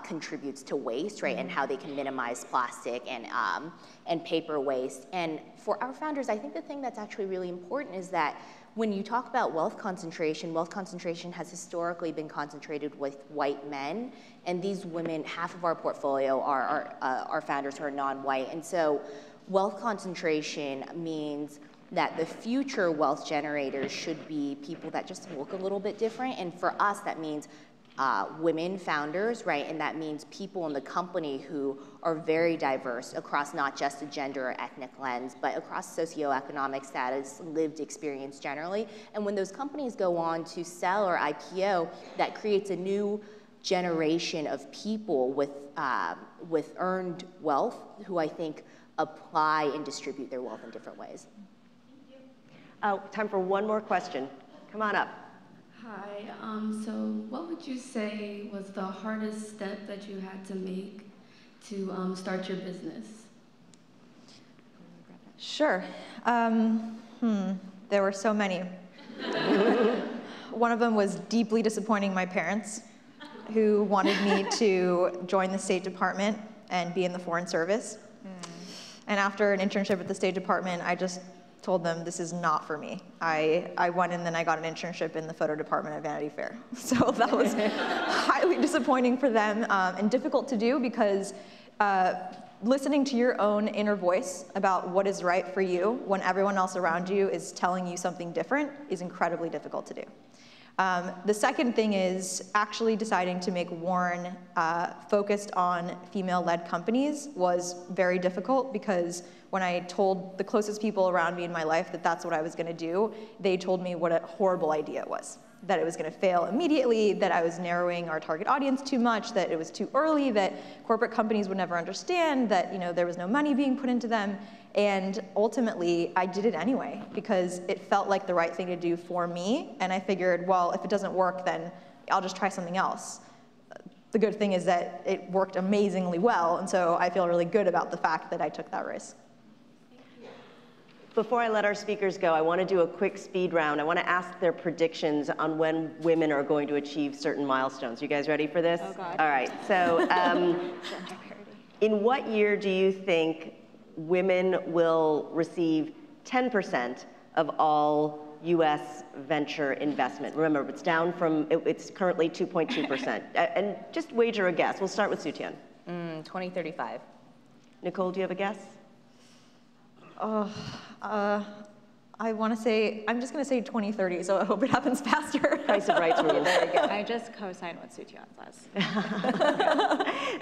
contributes to waste, right, and how they can minimize plastic and paper waste. And for our founders, I think the thing that's actually really important is that when you talk about wealth concentration has historically been concentrated with white men, and these women, half of our portfolio are our founders who are non-white, and so wealth concentration means that the future wealth generators should be people that just look a little bit different, and for us that means women founders, right? And that means people in the company who are very diverse across not just a gender or ethnic lens, but across socioeconomic status, lived experience generally. And when those companies go on to sell or IPO, that creates a new generation of people with earned wealth who I think apply and distribute their wealth in different ways. Thank you. Time for one more question. Come on up. Hi, so what would you say was the hardest step that you had to make to start your business? Sure. There were so many. One of them was deeply disappointing my parents, who wanted me to join the State Department and be in the Foreign Service. And after an internship at the State Department, I just told them this is not for me. I went and then I got an internship in the photo department at Vanity Fair. So that was highly disappointing for them and difficult to do because listening to your own inner voice about what is right for you when everyone else around you is telling you something different is incredibly difficult to do. The second thing is actually deciding to make Warren focused on female-led companies was very difficult because when I told the closest people around me in my life that that's what I was going to do, they told me what a horrible idea it was. That it was going to fail immediately, that I was narrowing our target audience too much, that it was too early, that corporate companies would never understand, that there was no money being put into them. And ultimately, I did it anyway because it felt like the right thing to do for me. And I figured, well, if it doesn't work, then I'll just try something else. The good thing is that it worked amazingly well. And so I feel really good about the fact that I took that risk. Before I let our speakers go, I want to do a quick speed round. I want to ask their predictions on when women are going to achieve certain milestones. You guys ready for this? Oh, God. All right. So in what year do you think women will receive 10% of all U.S. venture investment? Remember, it's down from, it's currently 2.2%. And just wager a guess. We'll start with Soo-Tian. 2035. Nicole, do you have a guess? I want to say, I'm just going to say 2030, so I hope it happens faster. Price of rights rules. Very good. I just co-sign what Soo-Tian says.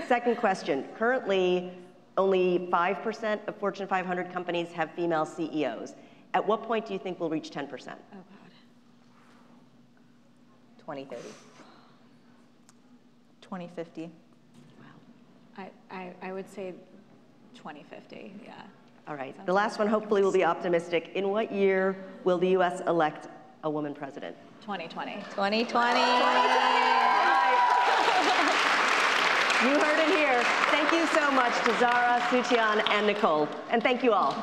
Second question. Currently, only 5% of Fortune 500 companies have female CEOs. At what point do you think we'll reach 10%? Oh, God. 2030. 2050. Wow. I would say 2050, yeah. All right. The last one hopefully will be optimistic. In what year will the U.S. elect a woman president? 2020. 2020. 2020. You heard it here. Thank you so much to Zara, Soo-Tian, and Nicole. And thank you all.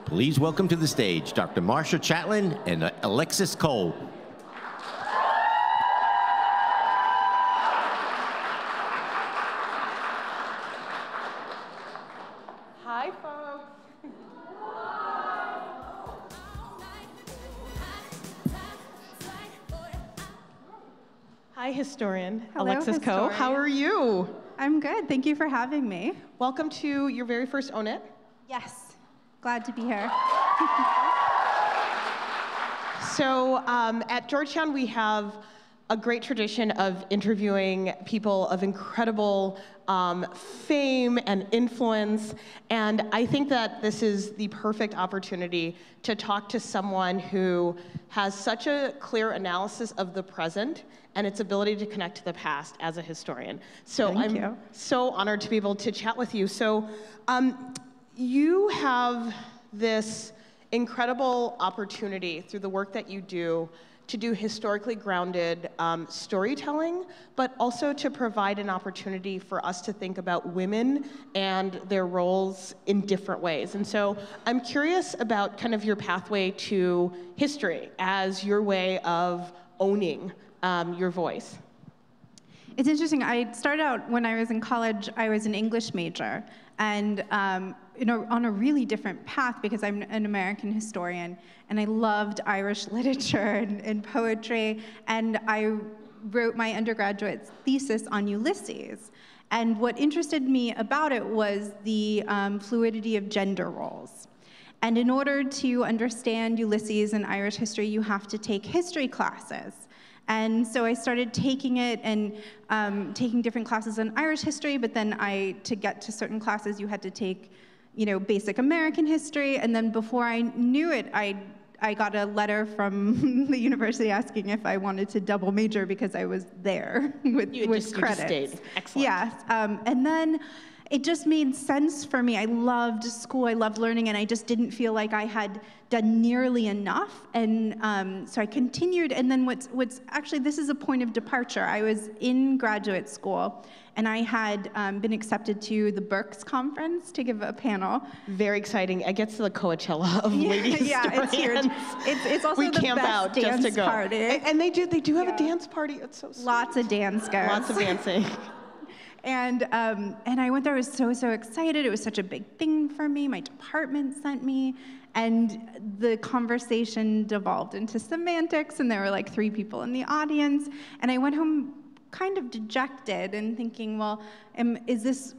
Please welcome to the stage Dr. Marsha Chatelain and Alexis Cole. Hi, folks. Hi, historian. Hello, Alexis Coe. historian. How are you? I'm good. Thank you for having me. Welcome to your very first Own It. Yes. Glad to be here. So at Georgetown, we have a great tradition of interviewing people of incredible fame and influence. And I think that this is the perfect opportunity to talk to someone who has such a clear analysis of the present and its ability to connect to the past as a historian. So Thank I'm you. so honored to be able to chat with you. So you have this incredible opportunity through the work that you do to do historically grounded storytelling, but also to provide an opportunity for us to think about women and their roles in different ways. And so I'm curious about kind of your pathway to history as your way of owning your voice. It's interesting. I started out when I was in college, I was an English major. And on a really different path because I'm an American historian and I loved Irish literature and poetry. And I wrote my undergraduate thesis on Ulysses. And what interested me about it was the fluidity of gender roles. And in order to understand Ulysses and Irish history, you have to take history classes. And so I started taking it and taking different classes on Irish history, but then to get to certain classes, you had to take, basic American history. And then before I knew it, I got a letter from the university asking if I wanted to double major because I was there with credits. You just stayed. Excellent. Yes, and then it just made sense for me. I loved school, I loved learning, and I just didn't feel like I had done nearly enough. And so I continued, and then what's actually, this is a point of departure. I was in graduate school, and I had been accepted to the Berks Conference to give a panel. Very exciting. I get to the Coachella of lady historians. Yeah, it's huge. It's also we the camp best out dance just to go. party. And they do have a dance party. It's so sweet. Lots of dance goes. Lots of dancing. And I went there, I was so excited. It was such a big thing for me. My department sent me. And the conversation devolved into semantics, and there were like 3 people in the audience. And I went home kind of dejected and thinking, well,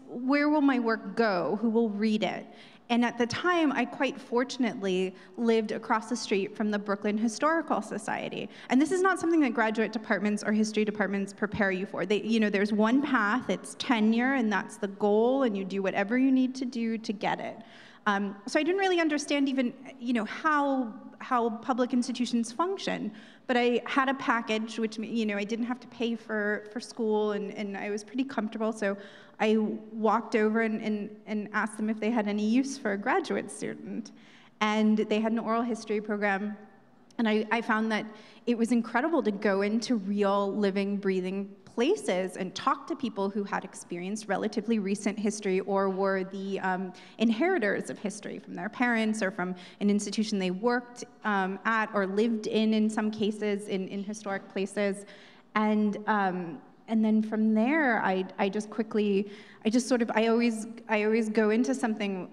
where will my work go? Who will read it? And at the time, I quite fortunately lived across the street from the Brooklyn Historical Society. And this is not something that graduate departments or history departments prepare you for. There's one path, it's tenure, and that's the goal, and you do whatever you need to do to get it. So I didn't really understand even, how public institutions function. But I had a package, which, I didn't have to pay for school, and I was pretty comfortable. So I walked over and asked them if they had any use for a graduate student. And they had an oral history program. And I found that it was incredible to go into real, living, breathing places and talk to people who had experienced relatively recent history or were the inheritors of history from their parents or from an institution they worked at or lived in some cases, in historic places. And then from there, I always go into something,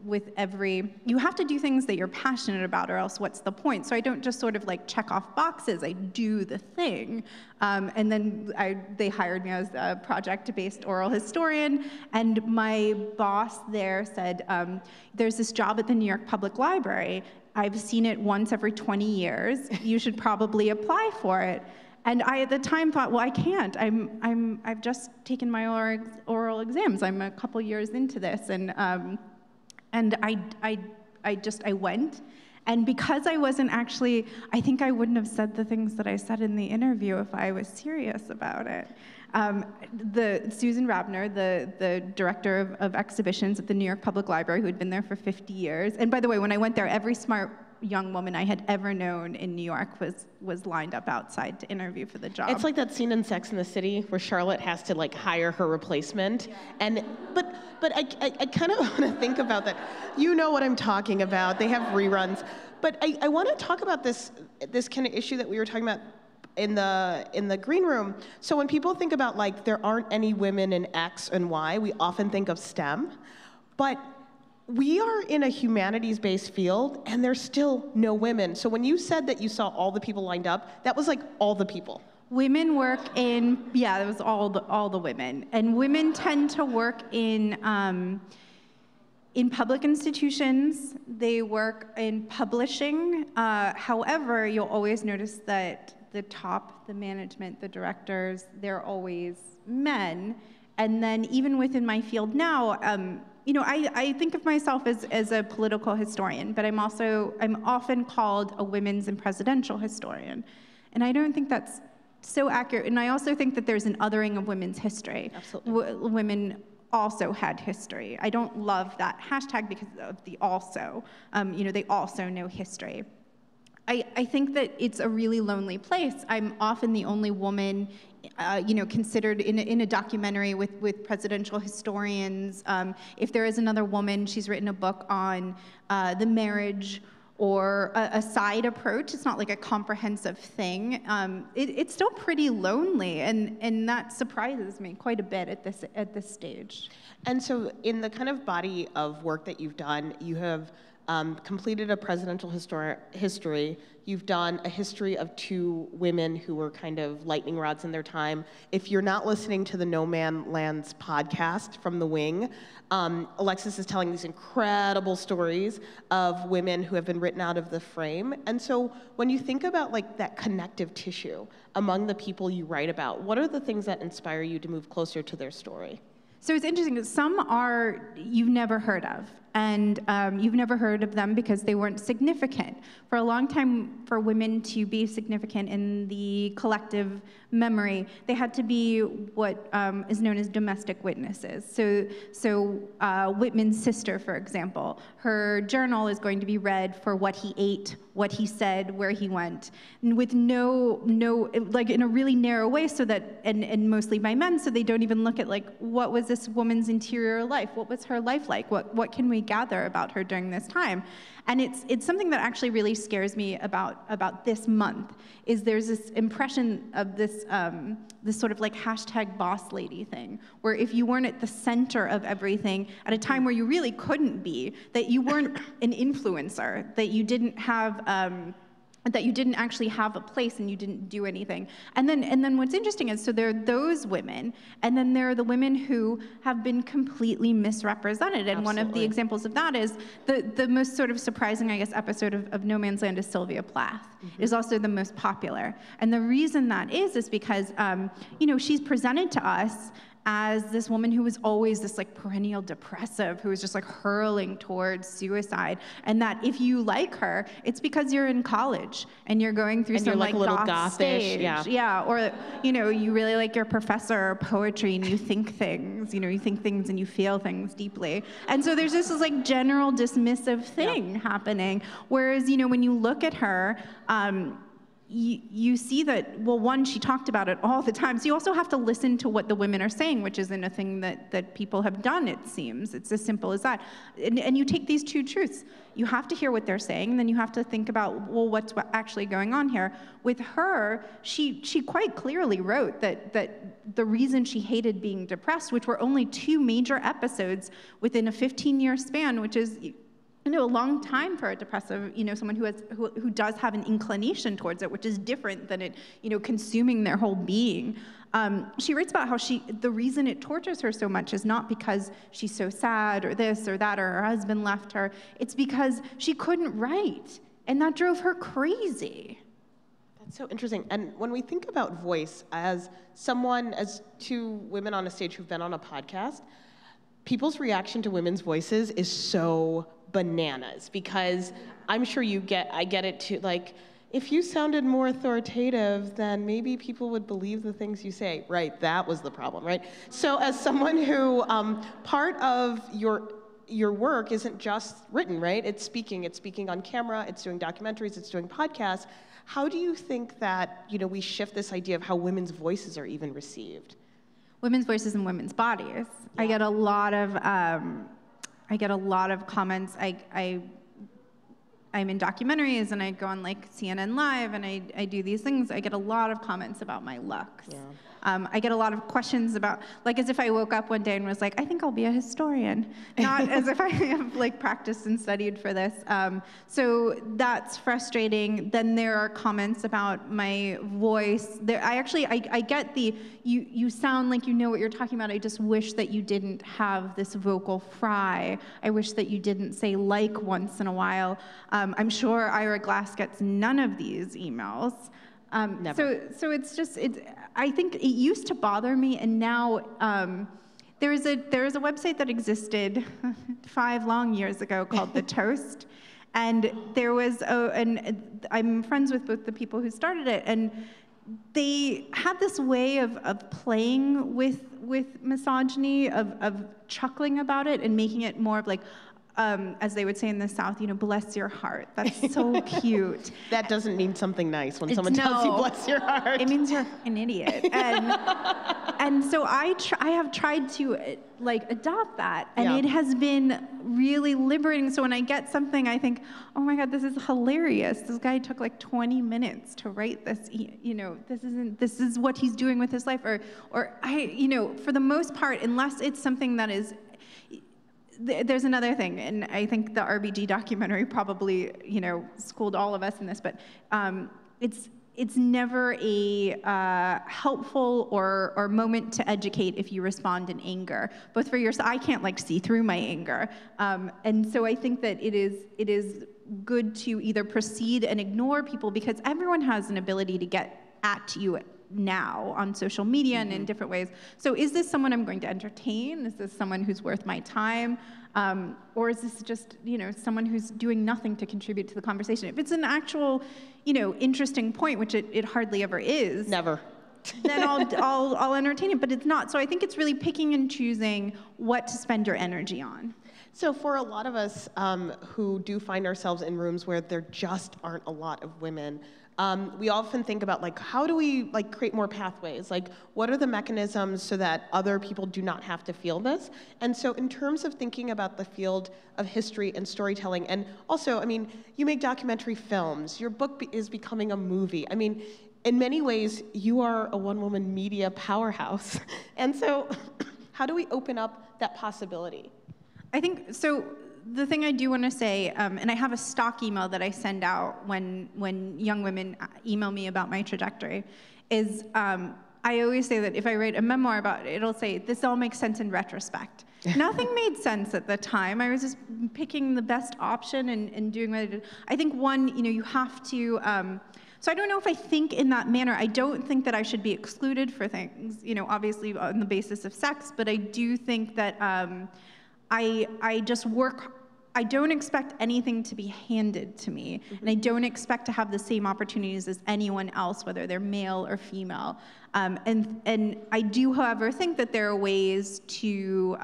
with every, you have to do things that you're passionate about, or else what's the point? So I don't just sort of like check off boxes, I do the thing. And then they hired me as a project-based oral historian, and my boss there said, there's this job at the New York Public Library. I've seen it once every 20 years. You should probably apply for it. And I, at the time, thought, well, I can't. I've just taken my oral exams. I'm a couple years into this, and I went. And because I wasn't actually, I think I wouldn't have said the things that I said in the interview if I was serious about it. Susan Rabner, the director of exhibitions at the New York Public Library, who had been there for 50 years. And by the way, when I went there, every smart young woman I had ever known in New York was lined up outside to interview for the job. It's like that scene in Sex and the City where Charlotte has to like hire her replacement. Yeah. But I kind of want to think about that. You know what I'm talking about. They have reruns. But I want to talk about this kind of issue that we were talking about in the green room. So when people think about like there aren't any women in X and Y, we often think of STEM. But we are in a humanities-based field, and there's still no women. So when you said that you saw all the people lined up, that was like all the people. Women work in, it was all the women. And women tend to work in public institutions. They work in publishing. However, you'll always notice that the top, the management, the directors, they're always men. And then even within my field now, I think of myself as a political historian, but I'm often called a women's and presidential historian. And I don't think that's so accurate. And I also think that there's an othering of women's history. Absolutely. Women also had history. I don't love that hashtag because of the also. They also know history. I think that it's a really lonely place. I'm often the only woman considered in a documentary with presidential historians. If there is another woman, she's written a book on the marriage or a side approach. It's not like a comprehensive thing. It's still pretty lonely, and that surprises me quite a bit at this stage. And so in the kind of body of work that you've done, you have completed a presidential history. You've done a history of 2 women who were kind of lightning rods in their time. If you're not listening to the No Man Lands podcast from The Wing, Alexis is telling these incredible stories of women who have been written out of the frame. And so when you think about like that connective tissue among the people you write about, what are the things that inspire you to move closer to their story? So it's interesting, some you've never heard of. and you've never heard of them because they weren't significant. For a long time, for women to be significant in the collective memory, they had to be what is known as domestic witnesses. So Whitman's sister, for example, her journal is going to be read for what he ate, what he said, where he went, and with no, like in a really narrow way, so that, and mostly by men, so they don't even look at like, what was this woman's interior life? What was her life like? What can we gather about her during this time? And it's something that actually really scares me about this month, is there's this impression of this this sort of like hashtag boss lady thing, where if you weren't at the center of everything at a time where you really couldn't be, that you weren't an influencer, that you didn't have that you didn't actually have a place and you didn't do anything. And then what's interesting is, so there are those women, and then there are the women who have been completely misrepresented. And one of the examples of that is the most sort of surprising, I guess, episode of No Man's Land is Sylvia Plath. Is also the most popular. And the reason that is because, you know, she's presented to us as this woman who was always this like perennial depressive, who was just like hurling towards suicide, and that if you like her, it's because you're in college and you're going through some like goth stage, yeah, or you know, you really like your professor or poetry and you think things, you know, you think things and you feel things deeply, and so there's this like general dismissive thing happening. Whereas, you know, when you look at her, you see that, well, one, she talked about it all the time. So you also have to listen to what the women are saying, which isn't a thing that people have done, it seems. It's as simple as that. And you take these two truths. You have to hear what they're saying, and then you have to think about, well, what's actually going on here. With her, she quite clearly wrote that the reason she hated being depressed, which were only 2 major episodes within a 15-year span, which is, you know, a long time for a depressive, you know, someone who does have an inclination towards it, which is different than it, you know, consuming their whole being. She writes about how the reason it tortures her so much is not because she's so sad or this or that or her husband left her. It's because she couldn't write, and that drove her crazy. That's so interesting. And when we think about voice, as 2 women on a stage who've been on a podcast, people's reaction to women's voices is so bananas, because I'm sure I get it too, like, if you sounded more authoritative, then maybe people would believe the things you say. Right, that was the problem, right? So as someone who, part of your work isn't just written, right? It's speaking on camera, it's doing documentaries, it's doing podcasts. How do you think that, you know, we shift this idea of how women's voices are even received? Women's voices and women's bodies. Yeah. I get a lot of comments. I'm in documentaries and I go on like CNN Live and I do these things. I get a lot of comments about my looks. Yeah. I get a lot of questions about, like, as if I woke up one day and was like, I think I'll be a historian. Not as if I have like practiced and studied for this. So that's frustrating. Then there are comments about my voice. I get you sound like you know what you're talking about. I just wish that you didn't have this vocal fry. I wish that you didn't say like once in a while. I'm sure Ira Glass gets none of these emails. Never. So I think it used to bother me, and now there is a website that existed 5 long years ago called The Toast, and there was and I'm friends with both the people who started it, and they had this way of playing with misogyny, of chuckling about it and making it more of like, as they would say in the South, you know, bless your heart. That's so cute. That doesn't mean something nice when someone tells you bless your heart. It means you're an idiot. And so I have tried to like adopt that, and it has been really liberating. So when I get something, I think, oh my God, this is hilarious. This guy took like 20 minutes to write this. You know, this is what he's doing with his life. Or you know, for the most part, unless it's something that is. There's another thing, and I think the RBG documentary probably, you know, schooled all of us in this, but it's never a helpful or moment to educate if you respond in anger. Both for yourself, I can't like see through my anger, and so I think that it is good to either proceed and ignore people, because everyone has an ability to get at you now on social media and in different ways. So is this someone I'm going to entertain? Is this someone who's worth my time? Or is this just, someone who's doing nothing to contribute to the conversation? If it's an actual, interesting point, which it hardly ever is. Never. Then I'll entertain it, but it's not. So I think it's really picking and choosing what to spend your energy on. So for a lot of us who do find ourselves in rooms where there just aren't a lot of women, we often think about how do we create more pathways? What are the mechanisms so that other people do not have to feel this? And so in terms of thinking about the field of history and storytelling, and also, you make documentary films, your book is becoming a movie. In many ways, you are a one-woman media powerhouse. And so how do we open up that possibility? I think, so the thing I do want to say, and I have a stock email that I send out when young women email me about my trajectory, is I always say that if I write a memoir about it, it'll say, this all makes sense in retrospect. Nothing made sense at the time. I was just picking the best option and doing what I did. I think you have to, so I don't know if I think in that manner. I don't think that I should be excluded for things, obviously on the basis of sex, but I do think that I just work. I don't expect anything to be handed to me, and I don't expect to have the same opportunities as anyone else, whether they're male or female. And I do, however, think that there are ways to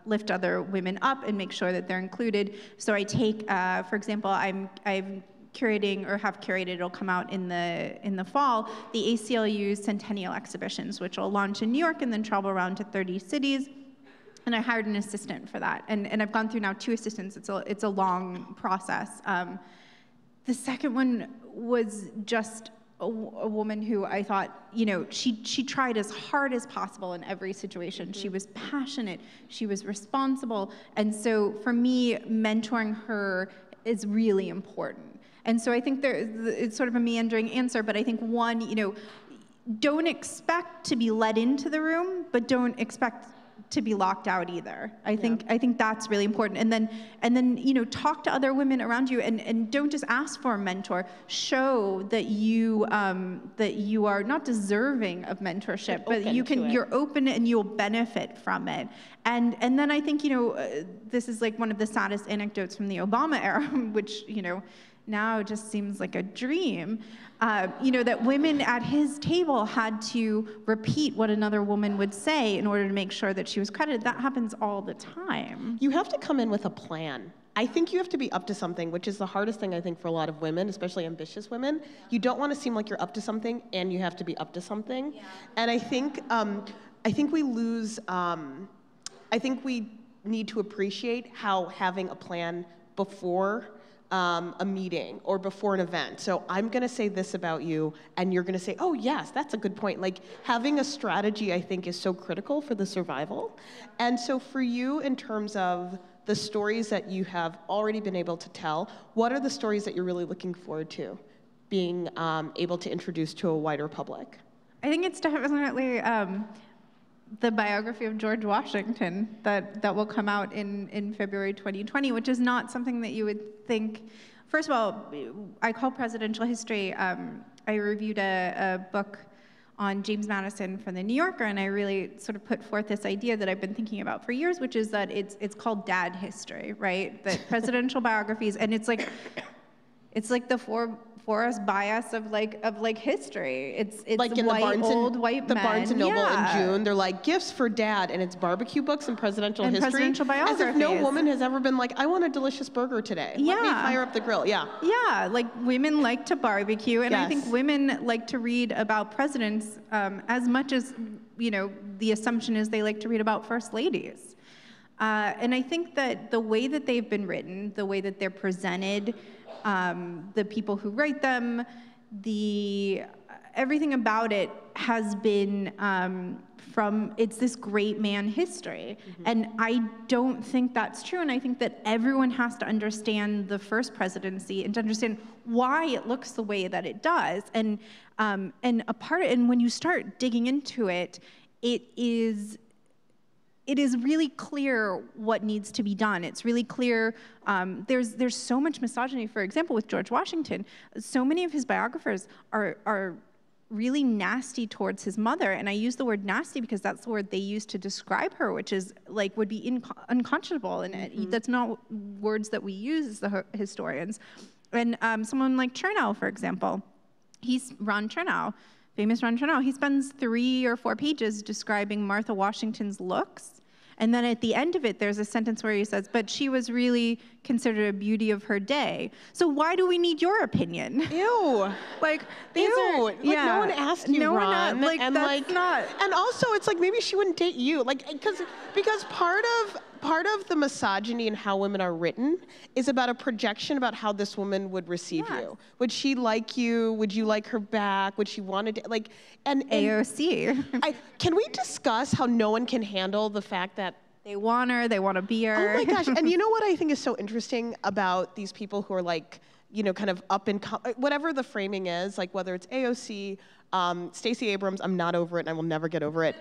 lift other women up and make sure that they're included. So I take, for example, I'm curating, or have curated, it'll come out in the fall, the ACLU's Centennial Exhibitions, which will launch in New York and then travel around to 30 cities. And I hired an assistant for that. And I've gone through now 2 assistants. It's a long process. The second one was just a woman who I thought, she tried as hard as possible in every situation. She was passionate. She was responsible. And so for me, mentoring her is really important. And so I think it's sort of a meandering answer, but I think one, don't expect to be let into the room, but don't expect to be locked out either. I think that's really important. And then talk to other women around you, and don't just ask for a mentor. Show that you are not deserving of mentorship, but you're open and you'll benefit from it. And then I think this is one of the saddest anecdotes from the Obama era, which now just seems like a dream, that women at his table had to repeat what another woman would say in order to make sure that she was credited. That happens all the time. You have to come in with a plan. I think you have to be up to something, which is the hardest thing, I think, for a lot of women, especially ambitious women. You don't want to seem like you're up to something, and you have to be up to something. Yeah. And I think we lose, I think we need to appreciate how having a plan before a meeting or before an event. So I'm going to say this about you, and you're going to say, oh, yes, that's a good point. Having a strategy, I think, is so critical for the survival. And so for you, in terms of the stories that you have already been able to tell, what are the stories that you're really looking forward to being able to introduce to a wider public? I think it's definitely the biography of George Washington that will come out in February 2020, which is not something that you would think. First of all, I call presidential history. I reviewed a book on James Madison for the New Yorker, and I really sort of put forth this idea that I've been thinking about for years, which is that it's called dad history, right? That presidential biographies, and it's like the Forrest bias of history. It's like in white, white the men. Barnes and Noble in June, they're like gifts for dad, and it's barbecue books and presidential history. Presidential biographies. As if no woman has ever been like, I want a delicious burger today. Yeah. Let me fire up the grill. Yeah. Yeah, women like to barbecue, and yes. I think women like to read about presidents as much as the assumption is they like to read about first ladies. And I think that the way that they've been written, the way that they're presented, the people who write them, everything about it has been it's this great man history. Mm-hmm. And I don't think that's true. And I think that everyone has to understand the first presidency and to understand why it looks the way that it does. And when you start digging into it, it is really clear what needs to be done. It's really clear. There's so much misogyny, for example, with George Washington. So many of his biographers are really nasty towards his mother. And I use the word nasty because that's the word they used to describe her, which is like would be unconscionable. And that's not words that we use as the historians. And someone like Chernow, for example, he's Ron Chernow, famous Ron Chernow. He spends 3 or 4 pages describing Martha Washington's looks. And then at the end of it, there's a sentence where he says, but she was really considered a beauty of her day. So why do we need your opinion? Ew. Like, no one asked you, Ron. Like, and that's not. And also, it's like maybe she wouldn't date you, like because part of the misogyny and how women are written is about a projection about how this woman would receive you. Would she like you? Would you like her back? Would she want to like? And AOC. Can we discuss how no one can handle the fact that they want her, they want to be her? Oh my gosh! And you know what I think is so interesting about these people who are like, you know, kind of up in whatever the framing is, like whether it's AOC, Stacey Abrams, I'm not over it and I will never get over it,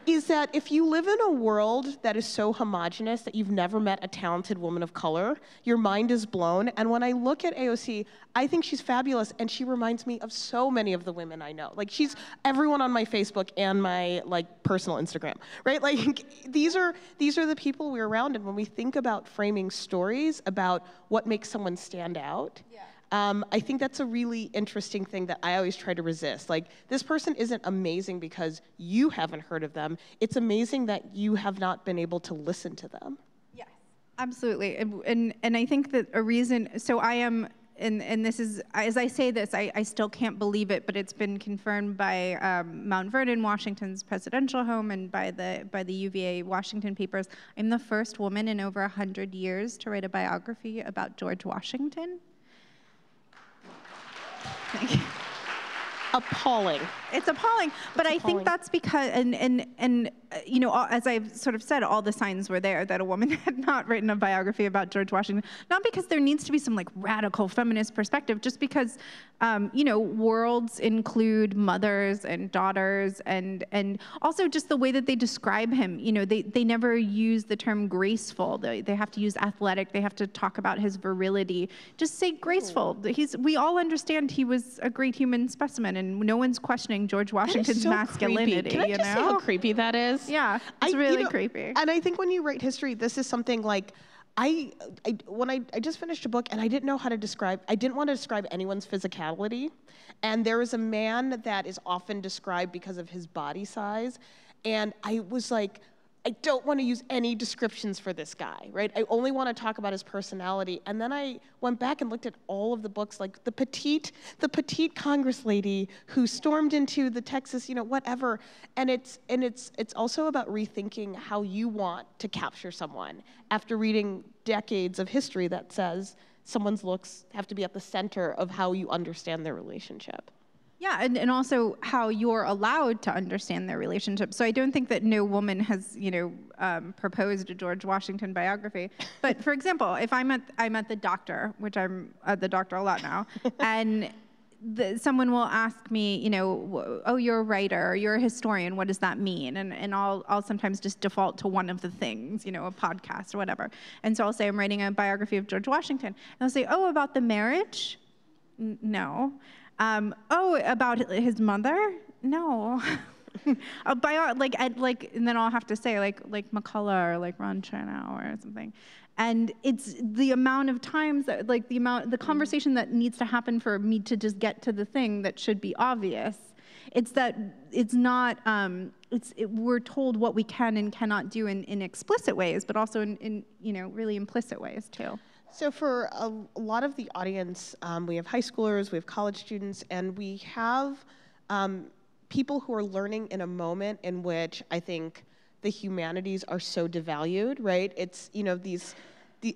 is that if you live in a world that is so homogenous that you've never met a talented woman of color, your mind is blown. And when I look at AOC, I think she's fabulous, and she reminds me of so many of the women I know. Like, she's everyone on my Facebook and my like personal Instagram, right? Like, these are the people we're around, and when we think about framing stories about what makes someone stand out, I think that's a really interesting thing that I always try to resist. Like, this person isn't amazing because you haven't heard of them. It's amazing that you have not been able to listen to them. Yes, absolutely. And I think that a reason, so I am, and this is, as I say this, I still can't believe it, but it's been confirmed by Mount Vernon, Washington's presidential home, and by the UVA Washington papers. I'm the first woman in over 100 years to write a biography about George Washington. Thank you. Appalling. It's appalling, but I think that's because, and you know, as I've sort of said, all the signs were there that a woman had not written a biography about George Washington. Not because there needs to be some like radical feminist perspective, just because, you know, worlds include mothers and daughters, and also just the way that they describe him. You know, they never use the term graceful. They have to use athletic. They have to talk about his virility. Just say graceful. We all understand he was a great human specimen, and no one's questioning George Washington's masculinity. Can I just say how creepy that is? Yeah, it's really creepy. And I think when you write history, this is something like, when I just finished a book and I didn't know how to describe, I didn't want to describe anyone's physicality. And there is a man that is often described because of his body size. And I was like, I don't want to use any descriptions for this guy, right? I only want to talk about his personality. And then I went back and looked at all of the books, like the petite Congress lady who stormed into the Texas, you know, whatever. And it's also about rethinking how you want to capture someone after reading decades of history that says someone's looks have to be at the center of how you understand their relationship. Yeah, and also how you're allowed to understand their relationship. So I don't think that no woman has, you know, proposed a George Washington biography. But for example, if I'm at the doctor, which I'm at the doctor a lot now, and someone will ask me, you know, oh, you're a writer, or you're a historian, what does that mean? And I'll sometimes just default to one of the things, you know, a podcast or whatever. And so I'll say I'm writing a biography of George Washington. And they'll say, oh, about the marriage? No. Oh, about his mother? No. And then I'll have to say like McCullough or like Ron Chernow or something. And it's the amount of times that, like, the conversation that needs to happen for me to just get to the thing that should be obvious. It's that it's not, we're told what we can and cannot do in explicit ways, but also in you know, really implicit ways too. So for a lot of the audience, we have high schoolers, we have college students, and we have people who are learning in a moment in which I think the humanities are so devalued, right? It's, you know,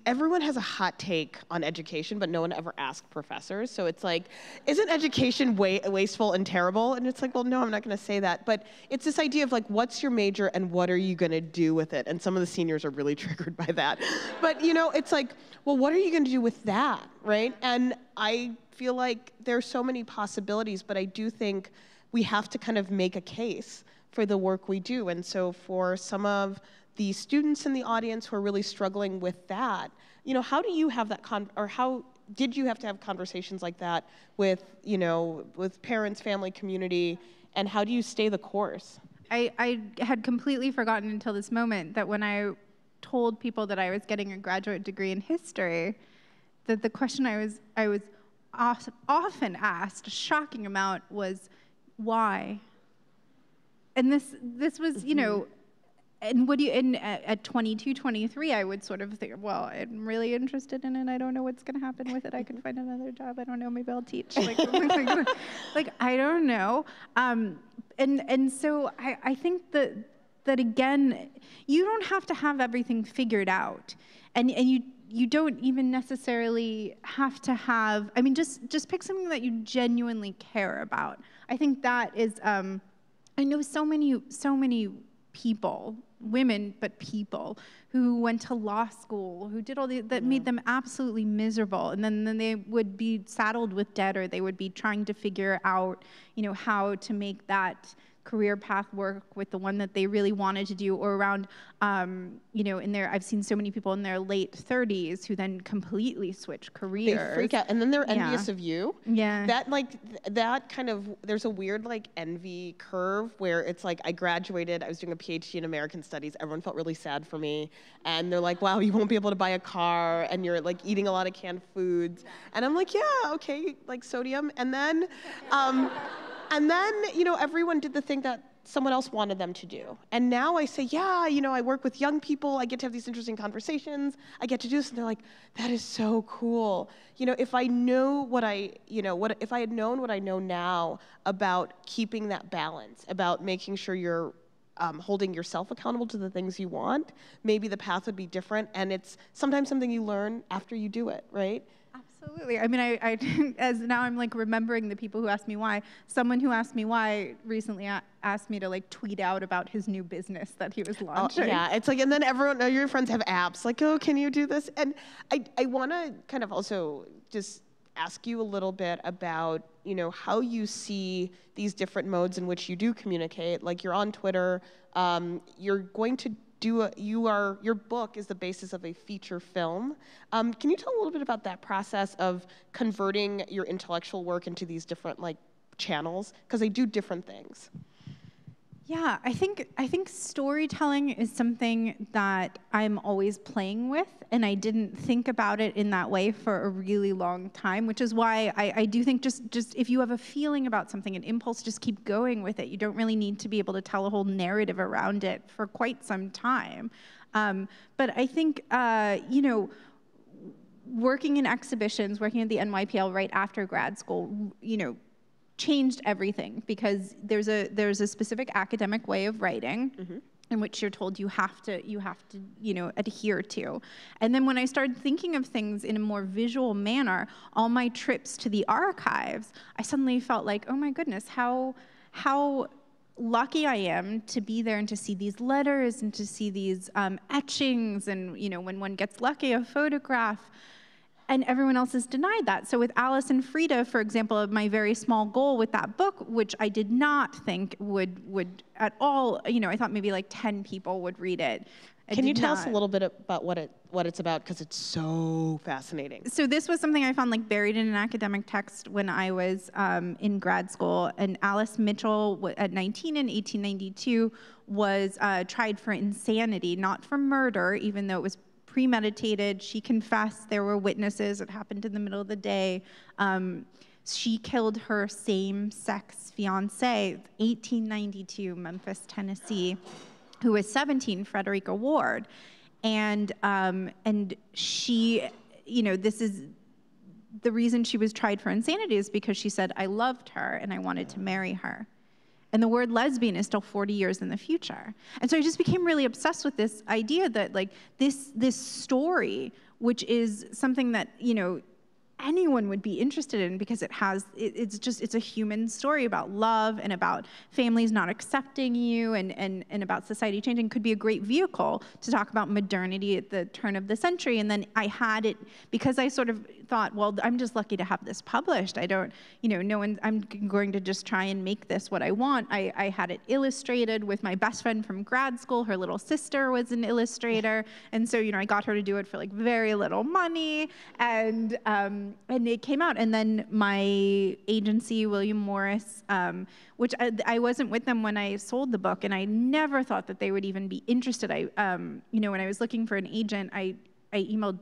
everyone has a hot take on education, but no one ever asked professors. So it's like, isn't education wasteful and terrible? And it's like, well, no, I'm not going to say that. But it's this idea of like, what's your major and what are you going to do with it? And some of the seniors are really triggered by that. But, you know, it's like, well, what are you going to do with that, right? And I feel like there's so many possibilities, but I do think we have to kind of make a case for the work we do. And so for some of the students in the audience who are really struggling with that, you know, how do you have that, or how did you have to have conversations like that with, with parents, family, community, and how do you stay the course? I had completely forgotten until this moment that when I told people that I was getting a graduate degree in history, that the question I was often asked, a shocking amount, was why? And this was, and what do you, at 22, 23, I would sort of think, well, I'm really interested in it. I don't know what's going to happen with it. I could find another job. I don't know. Maybe I'll teach. Like I don't know. And so I think that again, you don't have to have everything figured out. And you don't even necessarily have to have, just pick something that you genuinely care about. I think that is, I know so many people, women, but people, who went to law school, who did all that made them absolutely miserable. And then they would be saddled with debt, or they would be trying to figure out, how to make that career path work with the one that they really wanted to do, or around, I've seen so many people in their late 30s who then completely switch careers. They freak out, and then they're envious of you. Yeah. That kind of, there's a weird envy curve where it's like, I graduated, I was doing a PhD in American Studies, everyone felt really sad for me, and they're like, wow, you won't be able to buy a car, and you're eating a lot of canned foods, and I'm like, yeah, okay, sodium, and then, everyone did the thing that someone else wanted them to do. And now I say, yeah, I work with young people. I get to have these interesting conversations. I get to do this. And they're like, that is so cool. If I know if I had known what I know now about keeping that balance, about making sure you're holding yourself accountable to the things you want, maybe the path would be different. And it's sometimes something you learn after you do it, right? Absolutely. I as now I'm remembering the people who asked me why. Someone who asked me why recently asked me to tweet out about his new business that he was launching. Oh, yeah, it's and then your friends have apps oh, can you do this? And I want to kind of also just ask you a little bit about, how you see these different modes in which you do communicate. You're on Twitter, you're going to your book is the basis of a feature film. Can you tell a little bit about that process of converting your intellectual work into these different channels? Because they do different things. Yeah, I think storytelling is something that I'm always playing with, and I didn't think about it in that way for a really long time, which is why I do think just if you have a feeling about something, an impulse, just keep going with it. You don't really need to be able to tell a whole narrative around it for quite some time. But I think, working in exhibitions, working at the NYPL right after grad school, changed everything, because there's a specific academic way of writing in which you're told you have to adhere to. And then when I started thinking of things in a more visual manner, all my trips to the archives, I suddenly felt like, oh my goodness, how lucky I am to be there and to see these letters and to see these etchings, and when one gets lucky, a photograph. And everyone else is denied that. So with Alice and Frida, for example, my very small goal with that book, which I did not think would at all, I thought maybe 10 people would read it. Can you tell us a little bit about what it's about, because it's so fascinating? So this was something I found buried in an academic text when I was in grad school. And Alice Mitchell, at 19 in 1892, was tried for insanity, not for murder, even though it was premeditated. She confessed. There were witnesses. It happened in the middle of the day. She killed her same-sex fiancé, 1892, Memphis, Tennessee, who was 17, Frederica Ward. And she, this is the reason she was tried for insanity, is because she said, I loved her and I wanted to marry her. And the word lesbian is still 40 years in the future. And so I just became really obsessed with this idea that this story, which is something that, anyone would be interested in, because it's a human story about love and about families not accepting you and about society changing, could be a great vehicle to talk about modernity at the turn of the century. And then I had it, because I sort of thought, well, I'm just lucky to have this published. I don't, I'm going to just try and make this what I want. I had it illustrated with my best friend from grad school. Her little sister was an illustrator. And so, I got her to do it for like very little money. And it came out. And then my agency, William Morris, which I wasn't with them when I sold the book, and I never thought that they would even be interested. When I was looking for an agent, I emailed,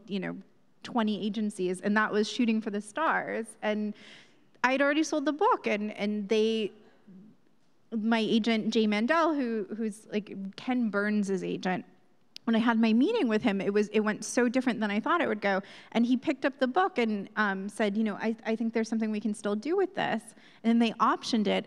20 agencies, and that was shooting for the stars. And I had already sold the book, and my agent, Jay Mandel, who's like Ken Burns' agent, when I had my meeting with him, it went so different than I thought it would go. And he picked up the book and said, I think there's something we can still do with this. And then they optioned it.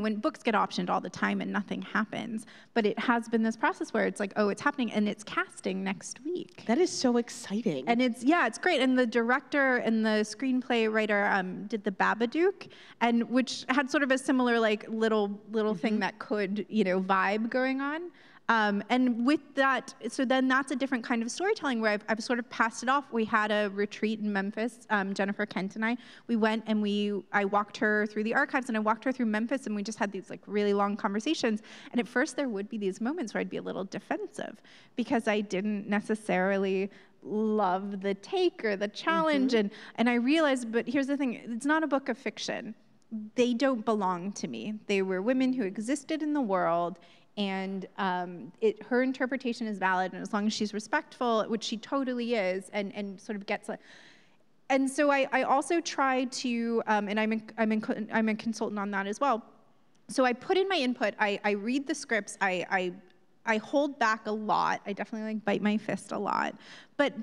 When books get optioned all the time and nothing happens, but it has been this process where it's like, oh, it's happening, and it's casting next week. That is so exciting. And it's great. And the director and the screenplay writer did The Babadook, and which had sort of a similar like little thing that could, vibe going on. And with that, so then that's a different kind of storytelling where I've sort of passed it off. We had a retreat in Memphis, Jennifer Kent and I. We went and I walked her through the archives, and I walked her through Memphis, and we just had these like really long conversations. And at first there would be these moments where I'd be a little defensive because I didn't necessarily love the take or the challenge. And I realized, but here's the thing, it's not a book of fiction. They don't belong to me. They were women who existed in the world, and her interpretation is valid, and as long as she's respectful, which she totally is, and sort of gets. And so I also try to, and I'm a consultant on that as well. So I put in my input. I read the scripts. I hold back a lot. I definitely bite my fist a lot, but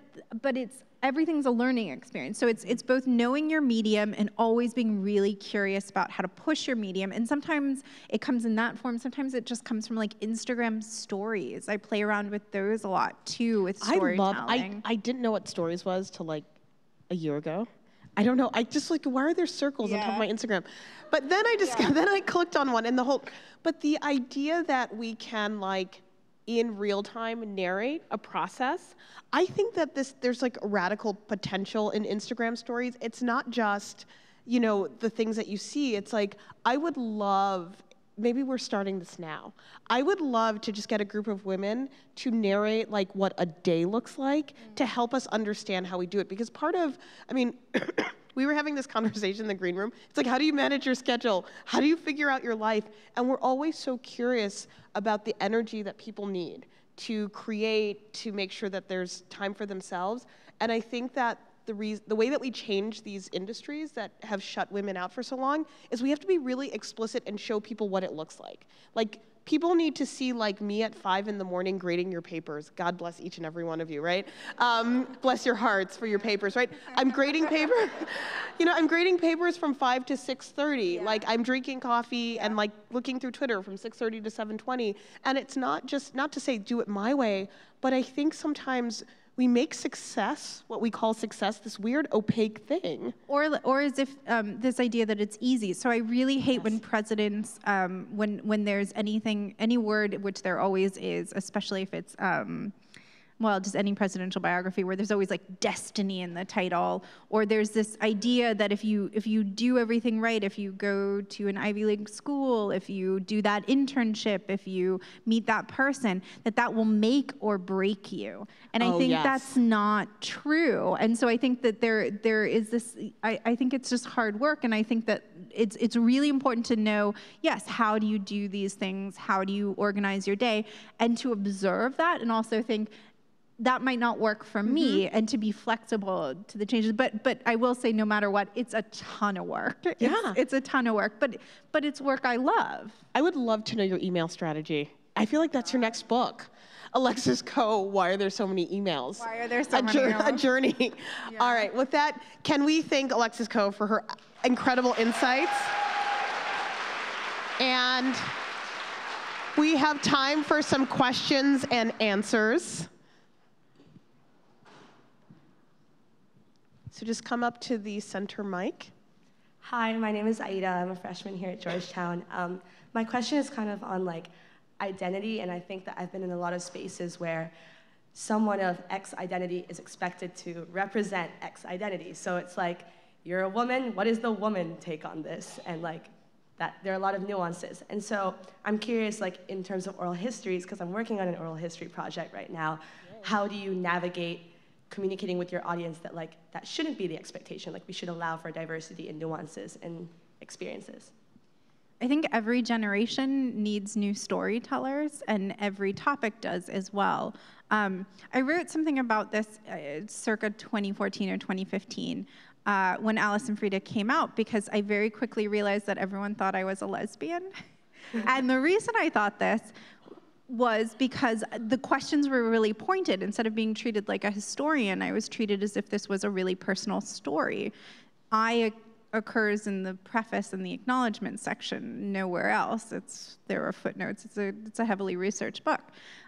everything's a learning experience. So it's both knowing your medium and always being really curious about how to push your medium. And sometimes it comes in that form. Sometimes it just comes from like Instagram stories. I play around with those a lot too with storytelling. I didn't know what stories was till like a year ago. I don't know. I just like, why are there circles on top of my Instagram? But then then I clicked on one, and but the idea that we can like in real time narrate a process, I think that there's like a radical potential in Instagram stories. It's not just, the things that you see. It's like, I would love, maybe we're starting this now. I would love to just get a group of women to narrate like what a day looks like to help us understand how we do it. Because we were having this conversation in the green room. It's like, how do you manage your schedule? How do you figure out your life? And we're always so curious about the energy that people need to create, to make sure that there's time for themselves. And I think that the way that we change these industries that have shut women out for so long is we have to be really explicit and show people what it looks like. Like, people need to see like me at 5 a.m. grading your papers. God bless each and every one of you, right? Bless your hearts for your papers, right? I'm grading paper. I'm grading papers from 5 to 6:30. Yeah. Like, I'm drinking coffee and like looking through Twitter from 6:30 to 7:20. And it's not to say do it my way, but I think sometimes we make success, what we call success, this weird opaque thing. Or as if this idea that it's easy. So I really hate when presidents, when there's any word, which there always is, especially if it's, just any presidential biography where there's always like destiny in the title, or there's this idea that if you do everything right, if you go to an Ivy League school, if you do that internship, if you meet that person, that will make or break you. And I think that's not true. And so I think that there is this, I think it's just hard work, and I think that it's really important to know, yes, how do you do these things? How do you organize your day? And to observe that and also think, that might not work for me, and to be flexible to the changes. But I will say, no matter what, it's a ton of work. It's a ton of work, but it's work I love. I would love to know your email strategy. I feel like that's your next book. Alexis Coe, Why Are There So Many Emails? Why are there so many emails? A journey. Yeah. All right, with that, can we thank Alexis Coe for her incredible insights? And we have time for some questions and answers. So just come up to the center mic. Hi, my name is Aida. I'm a freshman here at Georgetown. My question is kind of on like identity, and I think that I've been in a lot of spaces where someone of X identity is expected to represent X identity. So it's like, you're a woman, what is the woman take on this? And like, that there are a lot of nuances. And so I'm curious, like in terms of oral histories, because I'm working on an oral history project right now, how do you navigate communicating with your audience that like, that shouldn't be the expectation, like we should allow for diversity and nuances and experiences? I think every generation needs new storytellers, and every topic does as well. I wrote something about this circa 2014 or 2015 when Alice and Frida came out, because I very quickly realized that everyone thought I was a lesbian. And the reason I thought this was because the questions were really pointed. Instead of being treated like a historian, I was treated as if this was a really personal story. I occurs in the preface and the acknowledgement section, nowhere else. There are footnotes. It's a heavily researched book.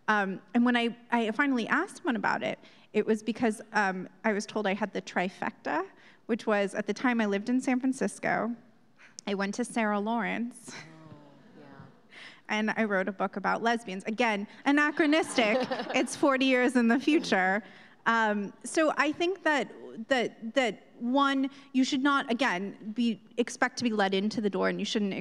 And when I finally asked someone about it, it was because I was told I had the trifecta, which was, at the time I lived in San Francisco, I went to Sarah Lawrence, and I wrote a book about lesbians. Again, anachronistic, it's 40 years in the future. So I think that one, you should not, again, expect to be let into the door, and you shouldn't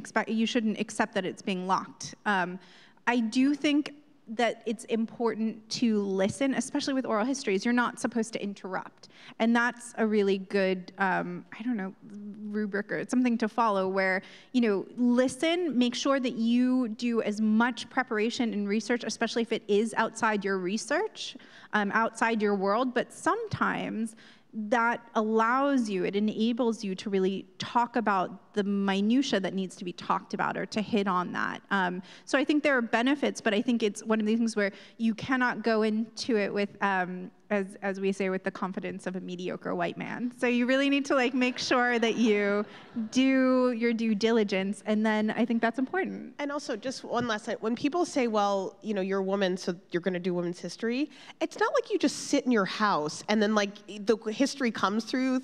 accept that it's being locked. I do think that it's important to listen, especially with oral histories. You're not supposed to interrupt. And that's a really good, rubric or something to follow where, listen, make sure that you do as much preparation and research, especially if it is outside your research, outside your world. But sometimes that allows you, it enables you to really talk about the minutia that needs to be talked about, or to hit on that. So I think there are benefits, but I think it's one of these things where you cannot go into it with, as we say, with the confidence of a mediocre white man. So you really need to make sure that you do your due diligence, and then I think that's important. And also, just one last thing, when people say, well, you're a woman, so you're gonna do women's history, it's not like you just sit in your house and then the history comes through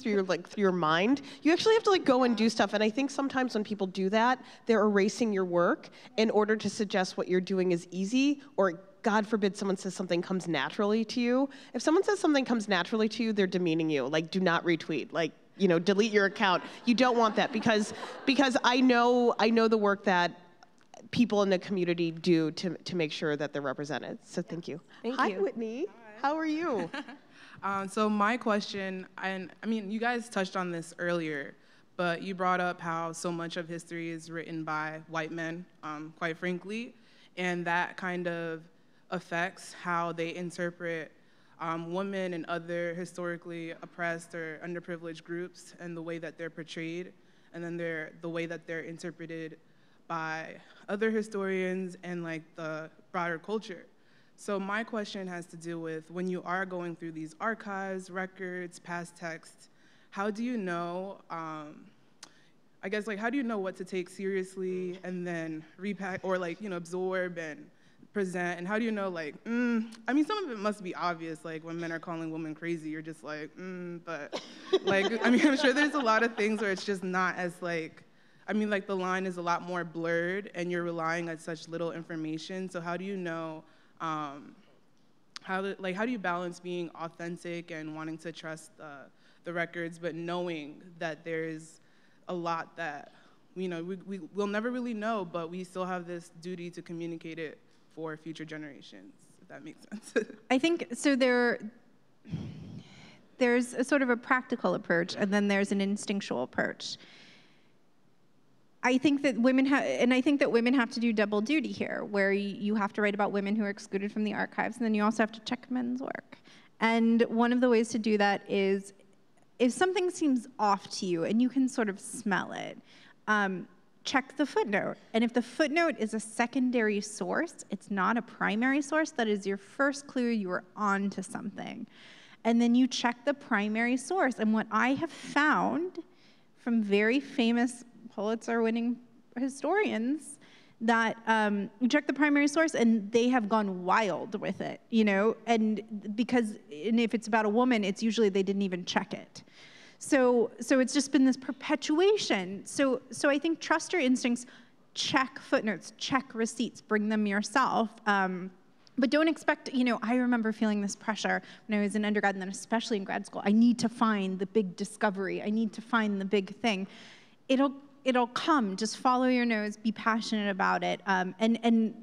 your mind. You actually have to go and do stuff, and I think sometimes when people do that, they're erasing your work in order to suggest what you're doing is easy, or God forbid someone says something comes naturally to you. If someone says something comes naturally to you, they're demeaning you. Do not retweet. Delete your account. You don't want that, because I know the work that people in the community do to make sure that they're represented. So thank you. Hi, Whitney. How are you? So my question, and I mean, you guys touched on this earlier, but you brought up how so much of history is written by white men, quite frankly, and that kind of affects how they interpret women and other historically oppressed or underprivileged groups, and the way that they're portrayed, and then the way that they're interpreted by other historians and the broader culture. So my question has to do with, when you are going through these archives, records, past texts, how do you know, I guess, how do you know what to take seriously and then repack, or absorb and present? And how do you know, I mean, some of it must be obvious, when men are calling women crazy, you're just but, I mean, I'm sure there's a lot of things where it's just not as, I mean, the line is a lot more blurred, and you're relying on such little information. So how do you know, how do you balance being authentic and wanting to trust the records, but knowing that there's a lot that, we'll never really know, but we still have this duty to communicate it for future generations, if that makes sense. I think, so there's a sort of a practical approach, and then there's an instinctual approach. I think that women have to do double duty here, where you have to write about women who are excluded from the archives, and then you also have to check men's work. And one of the ways to do that is, if something seems off to you and you can sort of smell it, check the footnote. And if the footnote is a secondary source, it's not a primary source, that is your first clue you are on to something. And then you check the primary source. And what I have found from very famous Pulitzer-winning historians, that you check the primary source and they have gone wild with it, and if it's about a woman, it's usually they didn't even check it. So it's just been this perpetuation. So I think trust your instincts, check footnotes, check receipts, bring them yourself. But don't expect, I remember feeling this pressure when I was in undergrad and then especially in grad school. I need to find the big discovery. I need to find the big thing. It'll come. Just follow your nose, be passionate about it, and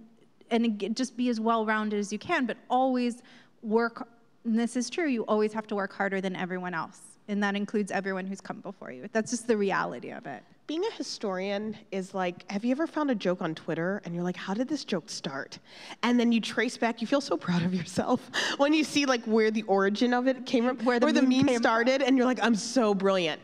just be as well-rounded as you can, but always work, and this is true, you always have to work harder than everyone else. And that includes everyone who's come before you. That's just the reality of it. Being a historian is like, have you ever found a joke on Twitter and you're like, how did this joke start? And then you trace back, you feel so proud of yourself when you see like where the origin of it came from, where the meme started, and you're like, I'm so brilliant.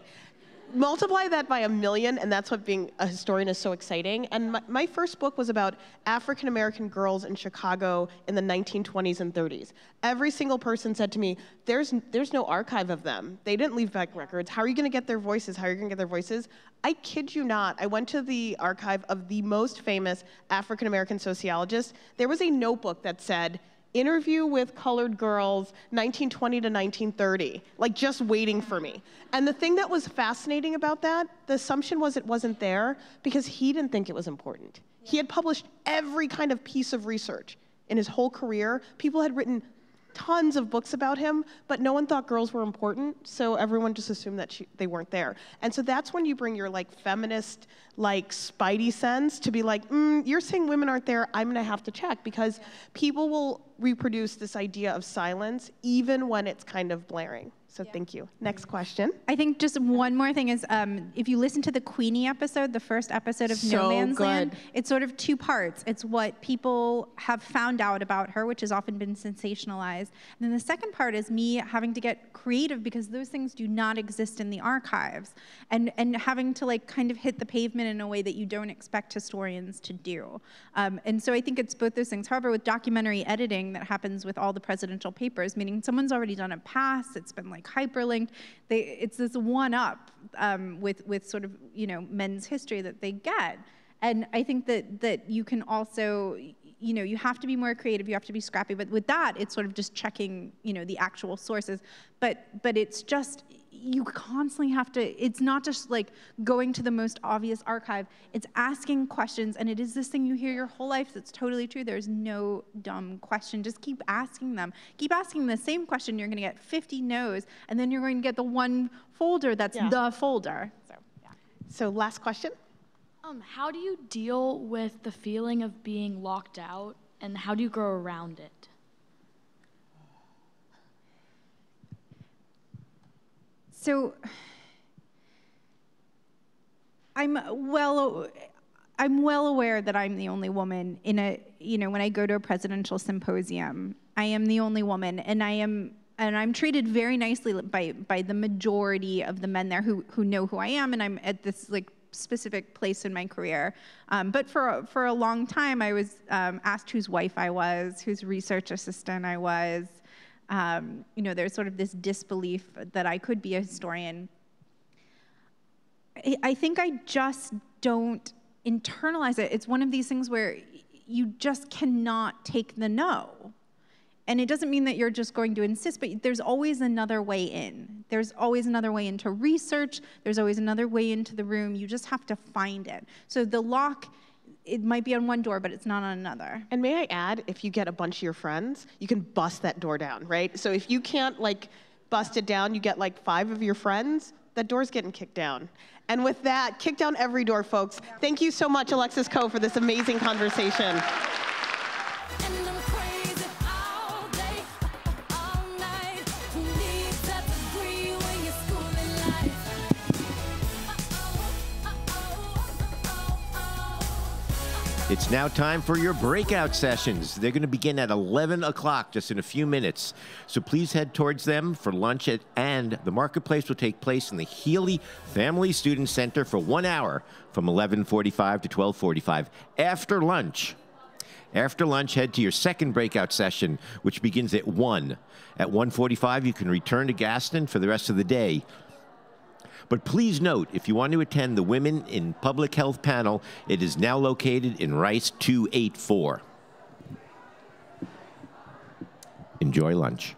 Multiply that by 1,000,000, and that's what being a historian is so exciting. And my first book was about African-American girls in Chicago in the 1920s and 30s. Every single person said to me, there's no archive of them. They didn't leave back records. How are you gonna get their voices? How are you gonna get their voices? I kid you not, I went to the archive of the most famous African-American sociologist. There was a notebook that said, interview with colored girls, 1920 to 1930, like just waiting for me. And the thing that was fascinating about that, the assumption was it wasn't there because he didn't think it was important. He had published every kind of piece of research in his whole career. People had written tons of books about him, but no one thought girls were important, so everyone just assumed that they weren't there. And so that's when you bring your like feminist, like spidey sense to be like, you're saying women aren't there, I'm gonna have to check, because people will reproduce this idea of silence even when it's kind of blaring. So thank you. Next question. I think just one more thing is, if you listen to the Queenie episode, the first episode of No Man's Land, it's sort of two parts. It's what people have found out about her, which has often been sensationalized. And then the second part is me having to get creative because those things do not exist in the archives, and having to like kind of hit the pavement in a way that you don't expect historians to do. And so I think it's both those things. However, with documentary editing that happens with all the presidential papers, meaning someone's already done a pass, it's been like hyperlinked. It's this one-up with sort of men's history that they get, and I think that you can also you have to be more creative, you have to be scrappy. But with that, it's sort of just checking the actual sources. But it's just you constantly have to. It's not just like going to the most obvious archive. It's asking questions, and it is this thing you hear your whole life that's totally true. There's no dumb question. Just keep asking them. Keep asking the same question. You're going to get 50 no's, and then you're going to get the one folder that's the folder. So last question. How do you deal with the feeling of being locked out, and how do you grow around it? So I'm well aware that I'm the only woman in when I go to a presidential symposium, I am the only woman, and I'm treated very nicely by the majority of the men there who know who I am, and I'm at this like specific place in my career. But for a long time, I was asked whose wife I was, whose research assistant I was. There's sort of this disbelief that I could be a historian. I think I just don't internalize it. It's one of these things where you just cannot take the no. And it doesn't mean that you're just going to insist, but there's always another way in. There's always another way into research. There's always another way into the room. You just have to find it. So the lock, it might be on one door, but it's not on another. And may I add, if you get a bunch of your friends, you can bust that door down, right? So if you can't like bust it down, you get like 5 of your friends, that door's getting kicked down. And with that, kick down every door, folks. Thank you so much, Alexis Coe, for this amazing conversation. It's now time for your breakout sessions. They're going to begin at 11 o'clock, just in a few minutes. So please head towards them for lunch, and the marketplace will take place in the Healy Family Student Center for 1 hour from 11:45 to 12:45. After lunch, head to your second breakout session, which begins at 1. At 1:45, you can return to Gaston for the rest of the day. But please note, if you want to attend the Women in Public Health panel, it is now located in Rice 284. Enjoy lunch.